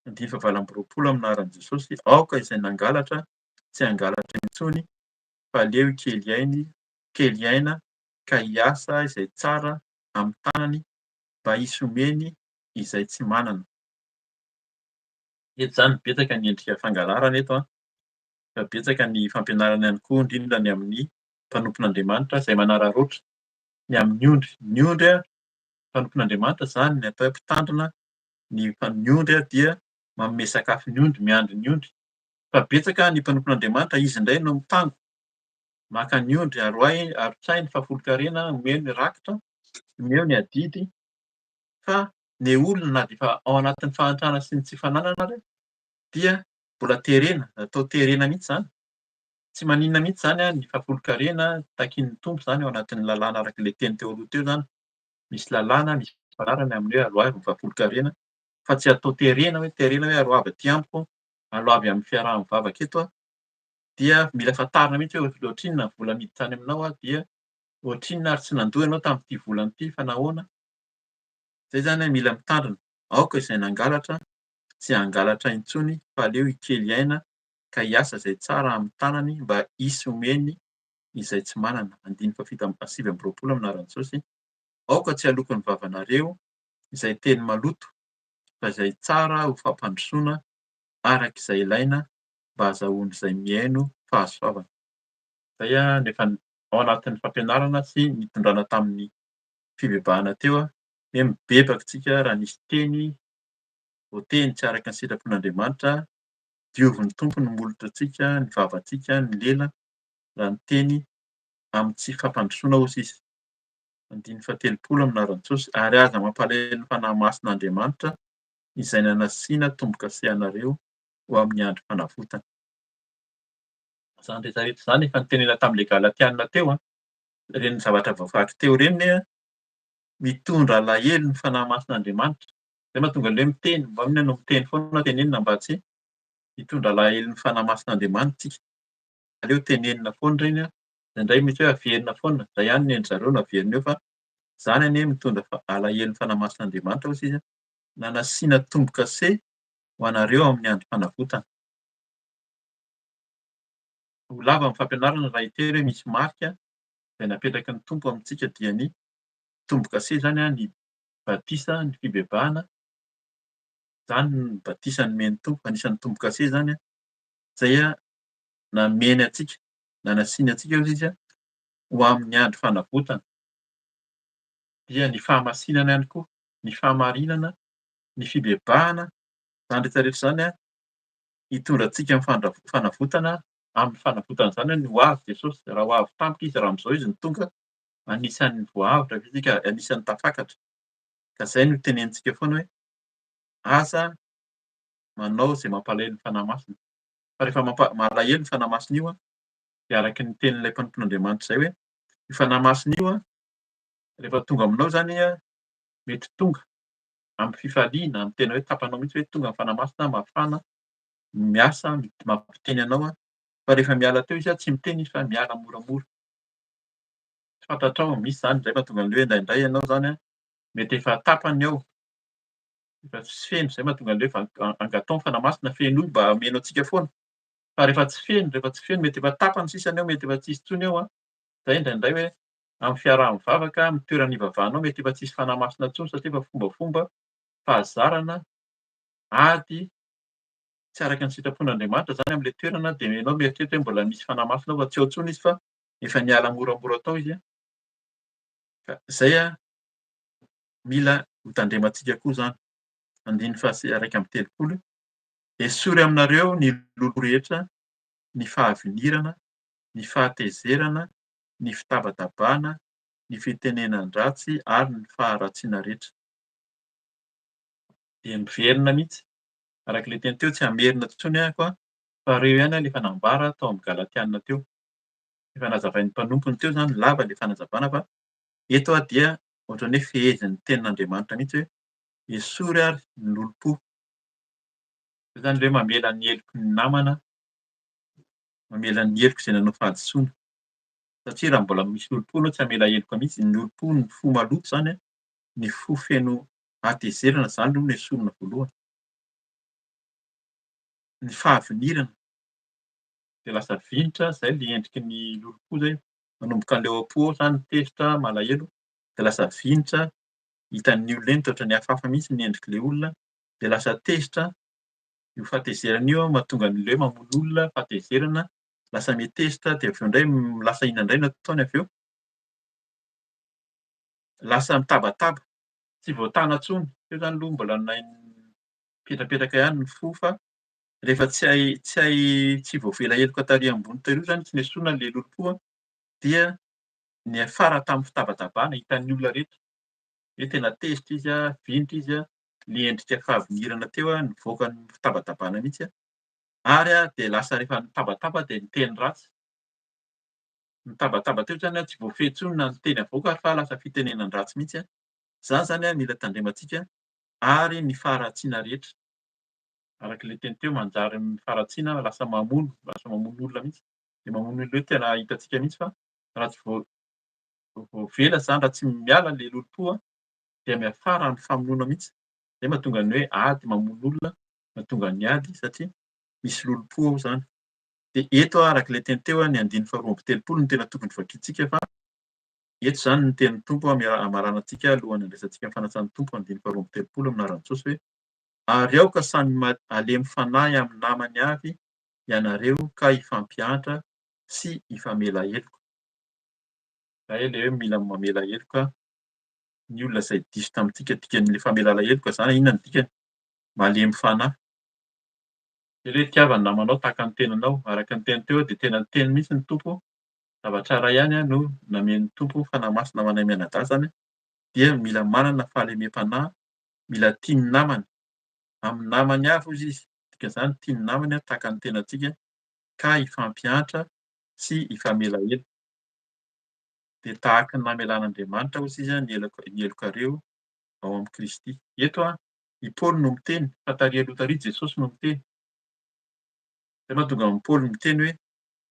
Andininy faha valo amby roapolo amin'ny anaran'i Jesosy. Aoka izay nangalatra, tsy hangalatra intsony, fa aleo kely aina ka hiasa izay tsara amin'ny tanany mba hisy omeny izay tsy manana. Eto izany betsaka ny endrika fangalarana eto fa betsaka ny fampianarana ihany koa indrindra ny amin'ny mpanompon'Andriamanitra izay manararaotra ny amin'ny ondry. Ny ondry mpanompon'Andriamanitra izany ny atao hoe mpitandrina, ny ondry dia manome sakafo ny ondry, miandry ny ondry. Fa betsaka ny mpanompon'Andriamanitra izy indray no mitango, maka ny ondry arotsahiny fafolon-karena, omeo ny rakitra, omeo ny adidy. Fa ny olona na dia efa ao anatin'ny fahantrana sy ny tsy fananana ary dia mbola terena, atao terena mihitsy izany. Tsy maninona mihitsy izany ny fafolon-karena takian'ny Tompo izany ao anatin'ny lalàna arak'ilay teny teo aloha teo izany. Misy lalàna, misy fianarana amin'ny hoe aloha avy ny fafolon-karena, fa tsy atao terena hoe aloha avy aty amiko, aloha avy amin'ny fiaraha-mivavaka eto dia mila fantarina mihitsy hoe ohatrinona ny vola miditra any aminao dia ohatrinona ary tsy nandoa ianao tamin'ity volana ity fa nahoana. Izay izany mila mitandrina. Aoka izay nangalatra, tsy hangalatra intsony fa aleo hikely aina ka hiasa izay tsara amin'ny tanany mba hisy omeny izay tsy manana. 5:7 aminaran'i Jesosy. Aoka tsy haloko ny vavanareo izay teny maloto fa izay tsara ho fampandrosoana arak'izay ilaina mba ahazoana izay mihaino fahasoavana. Izay rehefa ao anatin'ny fampianarana sy nitondrana tamin'ny fivavahana teo hoe mibebaka isika raha nisy teny voateny tsy araka ny sitrapon'Andriamanitra, diovin'ny Tompo ny molotra antsika, ny vavantsika, ny lela raha ny teny amin'ny tsy fampandrosoana hozy izy. 5:8 aminaran'i Jesosy. Ary aza mampalahelo ny fanahy masin'Andriamanitra izay nanasiana tombo-kase anareo ho amin'ny andro fanavotana. Izany rehetra rehetra izany efa nitenena tamin'ilay Galatiana teo ireny zavatra voavaky teo ireny mitondra alahelo ny fanahy masin'Andriamanitra. Izay mahatonga an'ilay miteny, mba inona no miteny foana tenenina mba tsy hitondra alahelo ny fanahy masin'Andriamanitra isika. Aleo tenenina foana ireny indraindray mety hoe averina foana. Izay ihany ny endry-zareo no averina eo fa izany anie mitondra alahelo ny fanahy masin'Andriamanitra hozy izy nanasiana tombo-kase ho anareo amin'ny andro fanavotana. Ho lava ny fampianarana raha hiteny hoe misy marika izay napetraky ny Tompo amintsika dia ny tombo-kase izany ny batisa, ny fibebahana. Izany ny batisa nomen'ny Tompo, anisan'ny tombo-kase izany izay nameny antsika, nanasiana antsika hozy izy ho amin'ny andro fanavotana. Dia ny fahamasinana ihany koa, ny fahamarinana, ny fibebahana, izany rehetra rehetra izany hitondra antsika amin'ny fanavotana. Amin'ny fanavotana izany no ho avy Jesosy. Raha ho avy tampoka izy raha amin'izao izy no tonga, anisan'ny voavitra vitsy ka anisan'ny tafakatra. Ka izay no tenenitsika foana hoe aza manao izay mampalahelo ny fanahy masina. Fa rehefa malahelo ny fanahy masina io dia araky ny tenin'ilay mpanompon'Andriamanitra izay hoe io fanahy masina io rehefa tonga aminao izany mety tonga amin'ny fifaliana, amin'ny tena hoe tapanao mihitsy hoe tonga ny fanahy masina mafana, miasa, mampiteny anao fa rehefa miala teo izy tsy miteny izy fa miala moramora. Tsy fantatrao misy izany indray mahatonga an'ilay hoe indraindray ianao izany mety efa tapany ao, efa tsy feno izay mahatonga an'ilay angatao ny fanahy masina feno io mba omena antsika foana. Fa rehefa tsy feno mety efa tapany sisany ao, mety efa tsisy intsony ao. Izay indraindray hoe amin'ny fiaraha-mivavaka, amin'ny toeran'ny ivavahanao mety efa tsisy fanahy masina intsony satria efa fombafomba, fahazarana, ady tsy araka ny sitrapon'Andriamanitra izany amin'ilay toerana dia ianao mieritreritra hoe mbola misy fanahy masina ao fa tsy ao intsony izy fa efa niala moramora tao izy. Ka izay mila ho tandremantsika koa izany. 1:8 esory aminareo ny lolo rehetra, ny fahavinirana, ny fahatezerana, ny fitabatabana, ny fitenenan-dratsy ary ny faharatsiana rehetra. Dia miverina mihitsy. Arak'ilay teny teo tsy hamerina intsony fa ireo ihany ilay nambara tao amin'ny Galatiana teo. Efa nazavain'ny mpanompony teo izany lava ilay fanazavana fa eto dia ohatran'ny hoe fehezin'ny tenin'Andriamanitra mihitsy hoe esory ary ny lolo-po. Izay izany ilay hoe mamela ny heloky ny namana, mamela ny heloka izay nanao fahadisoana. Satria raha mbola misy lolo-po ianao tsy hamela heloka mihitsy. Ny lolo-po ny fo maloto izany ny fo feno hatezerana izany aloha no esorina voalohany. Ny fahavinirana dia lasa vinitra zay le endriky ny lolo-po zay. Manomboka an'ilay am-po zany tezitra malahelo dia lasa vinitra, hitan'ny olona eny toa ohatran'ny hafahafa mihitsy ny endrik'ilay olona, dia lasa tezitra. Io fahatezerana io mahatonga an'ilay hoe mamono olona fahatezerana, lasa mihatezitra dia avy eo indray lasa inona indray no ataony avy eo? Lasa mitabataba, tsy voatana intsony. Io zany aloha mbola mipetrapetraka ihany ny fo fa rehefa tsy voavela heloka tary ambony tary io zany tsy noesorina an'ilay lolo-po dia niafara tamin'ny fitabatabana hitan'ny olona rehetra hoe tena tezitra izy vinitra izy le endrika fahavinirana teo nivoaka ny fitabatabana mihitsy ary dia lasa rehefa nitabataba dia niteny ratsy. Nitabataba teo zany tsy voafehy intsony na ny teny avoaka fa lasa fitenenan-dratsy mihitsy. Zany zany mila tandremantsika ary ny faharatsiana rehetra. Arak'ilay teny teo manjary ny faharatsiana lasa mamono olona mihitsy. Dia mamono olona hoe tena hitantsika mihitsy fa raha tsy voavela zany, raha tsy miala ilay lolo-po dia miafara ny famonoana mihitsy. Zay mahatonga ny hoe ady mamono olona, mahatonga ny ady satria misy lolo-po ao zany. Dia eto arak'ilay teny teo ny andininy faharoa amby telopolo no tena tokony vakiantsika fa eto zany no tenin'ny Tompo hamarana antsika alohan'ny handraisantsika ny fanatsan'ny Tompo andininy faharoa amby telopolo amin'ny anaran'i Jesosy hoe ary aoka samy alemy fanahy amin'ny namany avy ianareo ka hifampianatra sy hifamela heloka. Zay ilay hoe mila mamela heloka ny olona izay diso tamintsika. Dikan'ilay famelana heloka zany inona ny dikany? Malemy fanahy. Dia hoe itiava ny namanao tahaka ny tenanao. Araka ny teny teo dia tena niteny mihitsy ny Tompo zavatra iray ihany no namen'ny Tompo fanahy masina ho anay mianadahy zany dia mila manana fahalemem-panahy, mila tia ny namany. Amin'ny namany avy hozy izy, dikan'izany tia ny namany tahaka ny tenantsika ka hifampianatra sy hifamela heloka. Dia tahaka ny namelan'Andriamanitra hozy izy ny helokareo ao amin'ny Kristy. Eto i Paoly no miteny fa tary aloha tary Jesosy no miteny. Zay mahatonga an'i Paoly miteny hoe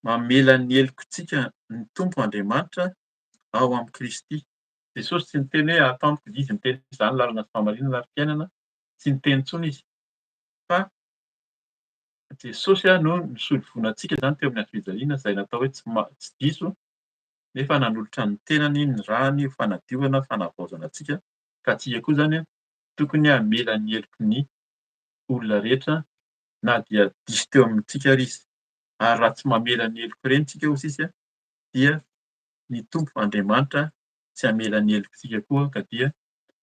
mamela ny helokantsika ny Tompo Andriamanitra ao amin'ny Kristy. Jesosy tsy niteny hoe atampoka izy miteny izany lalana sy fahamarinana ary fiainana, tsy niteny intsony izy. Fa Jesosy no nisolo vonantsika zany teo amin'ny hazofijaliana izay natao hoe tsy diso nefa nanolotra ny tenany, ny rahany, ho fanadiovana, fanavaozana antsika. Ka antsika koa zany tokony hamela ny heloky ny olona rehetra na dia diso teo amintsika ary izy. Ary raha tsy mamela ny heloka ireny tsika hozy izy dia ny Tompo Andriamanitra tsy hamela ny helokantsika koa ka dia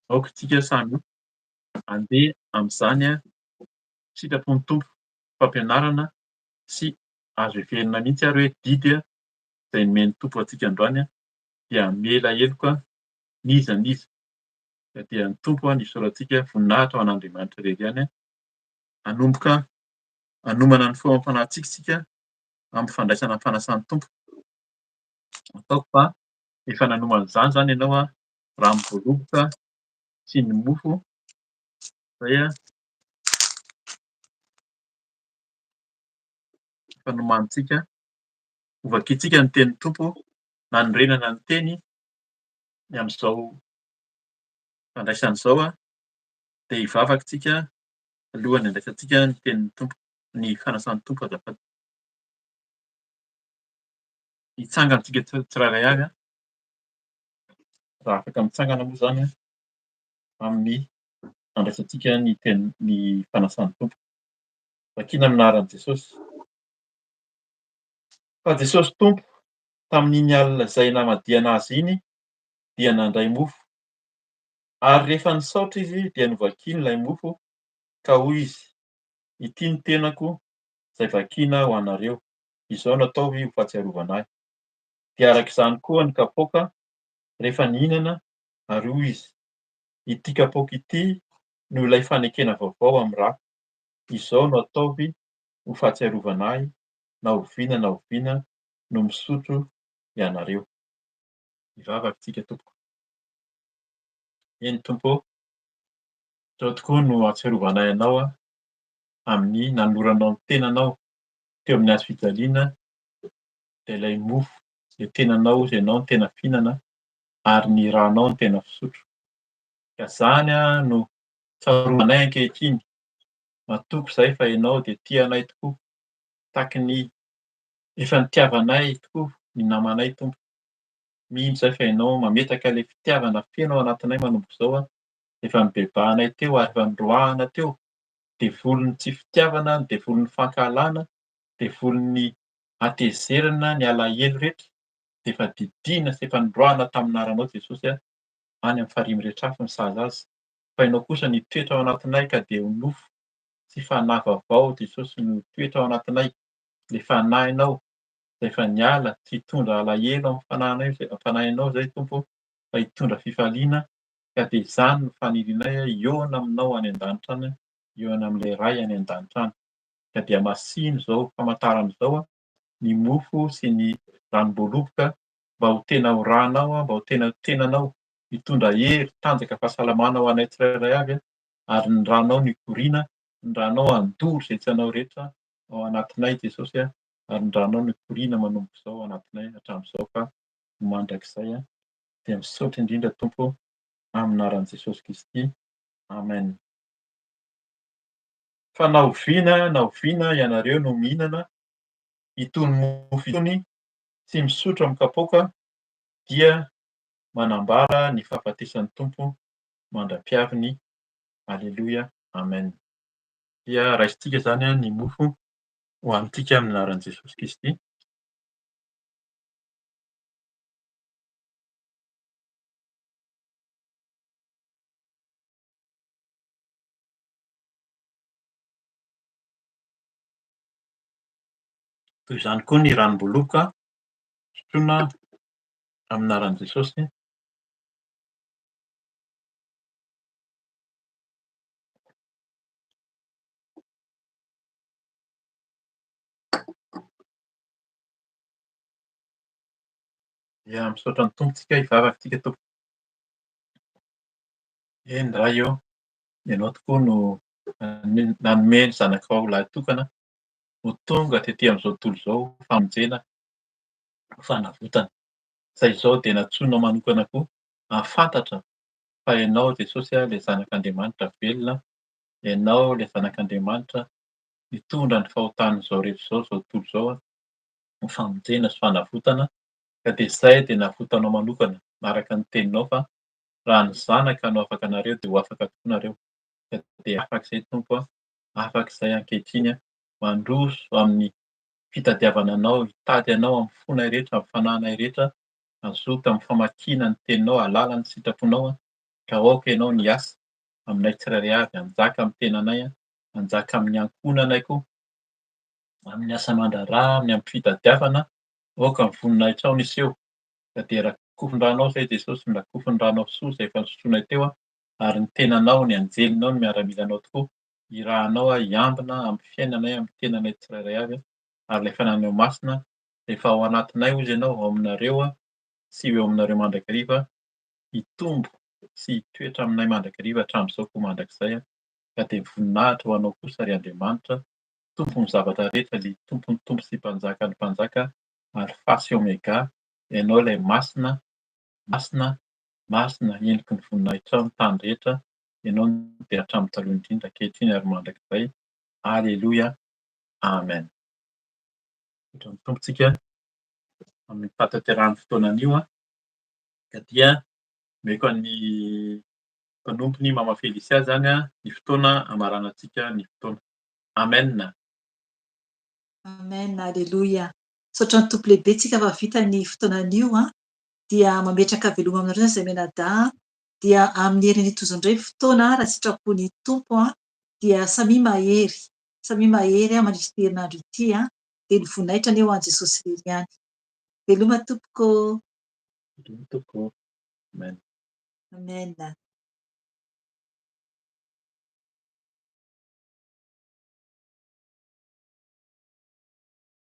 aoka isika samy handeha amin'izany sitrapon'ny Tompo. Fampianarana sy azo heverina mihitsy ary hoe didy izay nomen'ny Tompo antsika androany dia hamela heloka n'iza n'iza. Ka dia ny Tompo nisoratsika voninahitra ho an'Andriamanitra irery ihany hanomboka hanomana ny fahafanahintsika isika amin'ny fandraisana ny fanasan'ny Tompo. Ataoko fa efa nanomana izany zany ianao raha ny voaloboka sy ny mofo zay fanomanintsika ho vakiantsika ny tenin'ny Tompo na ny renana ny teny amin'izao fandraisana izao dia hivavaka isika alohan'ny handraisantsika ny tenin'ny Tompo, ny fanasan'ny Tompo azafady. Hitsangana antsika tsirairay avy raha afaka mitsangana moa zany amin'ny handraisantsika ny fanasan'ny Tompo. Vakiana amin'ny anaran'i Jesosy. Fa Jesosy Tompo tamin'iny alina izay namadihana azy iny dia nandray mofo ary rehefa nisaotra izy dia novakiany ilay mofo ka hoy izy, ity ny tenako izay vakiana ho anareo, izao no ataovy ho fahatsiarovana ahy. Dia arak'izany koa ny kapoaka rehefa nihinana ary hoy izy, ity kapoaka ity no ilay fanekena vaovao amin'ny rà, izao no ataovy ho fahatsiarovana ahy, na oviana no misotro ianareo. Hivavaka isika tompoko. Eny Tompo, izao tokoa no ahatsiarovana ianao amin'ny nanoranao ny tenanao teo amin'ny hazofijaliana dia ilay mofo izay tenanao izay ianao no tena fihinana ary ny rànao no tena fisotro. Ka izany no tsaroanay ankehitriny. Matoky izahay fa ianao dia tia anay tokoa tahaka ny Efa nitiavanay tokoa ny namanay Tompo. Mino izay fa ianao mametaka ilay fitiavana feno ao anatinay manomboka izao efa nibebahanay teo ary efa noroahana teo. De volon'ny tsy fitiavana, de volon'ny fankalana, de volon'ny hatezerana ny alahelo rehetra, de efa didina sy efa noroahana tamin'anaranao Jesosy any amin'ny farihy mirehetra afo ny sazy azy. Fa ianao kosa nitoetra ao anatinay ka de ho nofo sy fanahy vaovao Jesosy no toetra ao anatinay. Le fanahinao izay efa niala tsy hitondra alahelo fanahinao izay Tompo, fa hitondra fifaliana ka de izany no fanirianay hiaona aminao any an-danitra any, hiaona amin'ilay Ray any an-danitra any. Ka dia masino izao famantarana izao ny mofo sy ny ranom-boaloboka mba ho tena ho rànao, mba ho tena ho tenanao, hitondra hery, tanjaka, fahasalamana ho anay tsirairay avy ary ny ranao no hikoriana, ny ranao handoro izay tsy anao rehetra ao anatinay Jesosy ary ny ranao no hikoriana manomboka izao ao anatinay hatramin'izao ka ho mandrakizay dia misaotra indrindra Tompo amin'ny anaran'i Jesosy Kristy. Amen. Fa na oviana ianareo no mihinana itony mofo itony sy misotro amin'ny kapoaka dia manambara ny fahafatesan'ny Tompo mandra-piaviny. Alleloia. Amen. Dia raisintsika izany ny mofo hohanintsika amin'ny anaran'i Jesosy Kristy. Toy izany koa ny ranom-boaloboka sotroina amin'ny anaran'i Jesosy. Dia misaotra ny tompontsika hivavakantsika Tompo. Eny Ray eo, ianao tokoa no nanome ny zanakao lahy tokana ho tonga tetỳ amin'izao tontolo izao famonjena, fanavotana. Zay izao dia natsoinao manokana koa ahafantatra fa ianao Jesosy ilay zanak'Andriamanitra velona, ianao ilay zanak'Andriamanitra mitondra ny fahotan'izao rehetra izao, izao tontolo izao ho famonjena sy fanavotana. Ka dia izay dia navotanao manokana araka ny teninao fa raha ny zanaka no afaka anareo dia ho afaka tokoa nareo. Ka dia afaka izay Tompo, afaka izay ankehitriny mandroso amin'ny fitadiavana anao, hitady anao amin'ny fonay rehetra, amin'ny fanahinay rehetra, hazoto amin'ny famakiana ny teninao, hahalala ny sitraponao ka aoka ianao ny asa aminay tsirairay avy, hanjaka amin'ny tenanay, hanjaka amin'ny ankohonanay koa, amin'ny asa aman-draharaha, amin'ny fitadiavana, aoka ny voninahitra ao no hiseho. Ka dia rakofon-dranao izay Jesosy, ny rakofon-dranao soa izay efa nosotroinay teo ary ny tenanao, ny anjelinao, ny miaramilanao tokoa irahanao hiambina amin'ny fiainanay, amin'ny tenanay tsirairay avy ary ilay fanahiniao masina rehefa ao anatinay hozy ianao, ao aminareo sy eo aminareo mandrakariva, hitombo sy hitoetra aminay mandrakariva hatramin'izao koa mandrakizay. Ka dia voninahitra ho anao kosa ry Andriamanitra, tompon'ny zavatra rehetra, ilay tompon'ny tompo sy mpanjakan'ny mpanjaka ary fasy omega, ianao ilay masina, masina, masina endriky ny voninahitra ny tany rehetra, ianao dia hatramin'ny taloha indrindra ankehitriny ary mandrakizay. Alleloia. Amen. Misaotra ny tompontsika amin'ny fataterahany fotoanan'io ka dia meko an'ny mpanompony Mama Felisia zany ny fotoana amaranantsika ny fotoana. Amen. Amen. Alleloia. Misaotra ny tompo lehibe tsika fa vita ny fotoanan'io dia mametraka veloma aminareo izay menadahy dia amin'ny herin'ny tozondray fotoana raha sitrapon'ny tompo dia samy mahery mandritra ny herinandro ity dia ny voninahitra ny eo an' Jesosy irery ihany. Veloma tompoko. Veloma tompoko. Amen. Amen.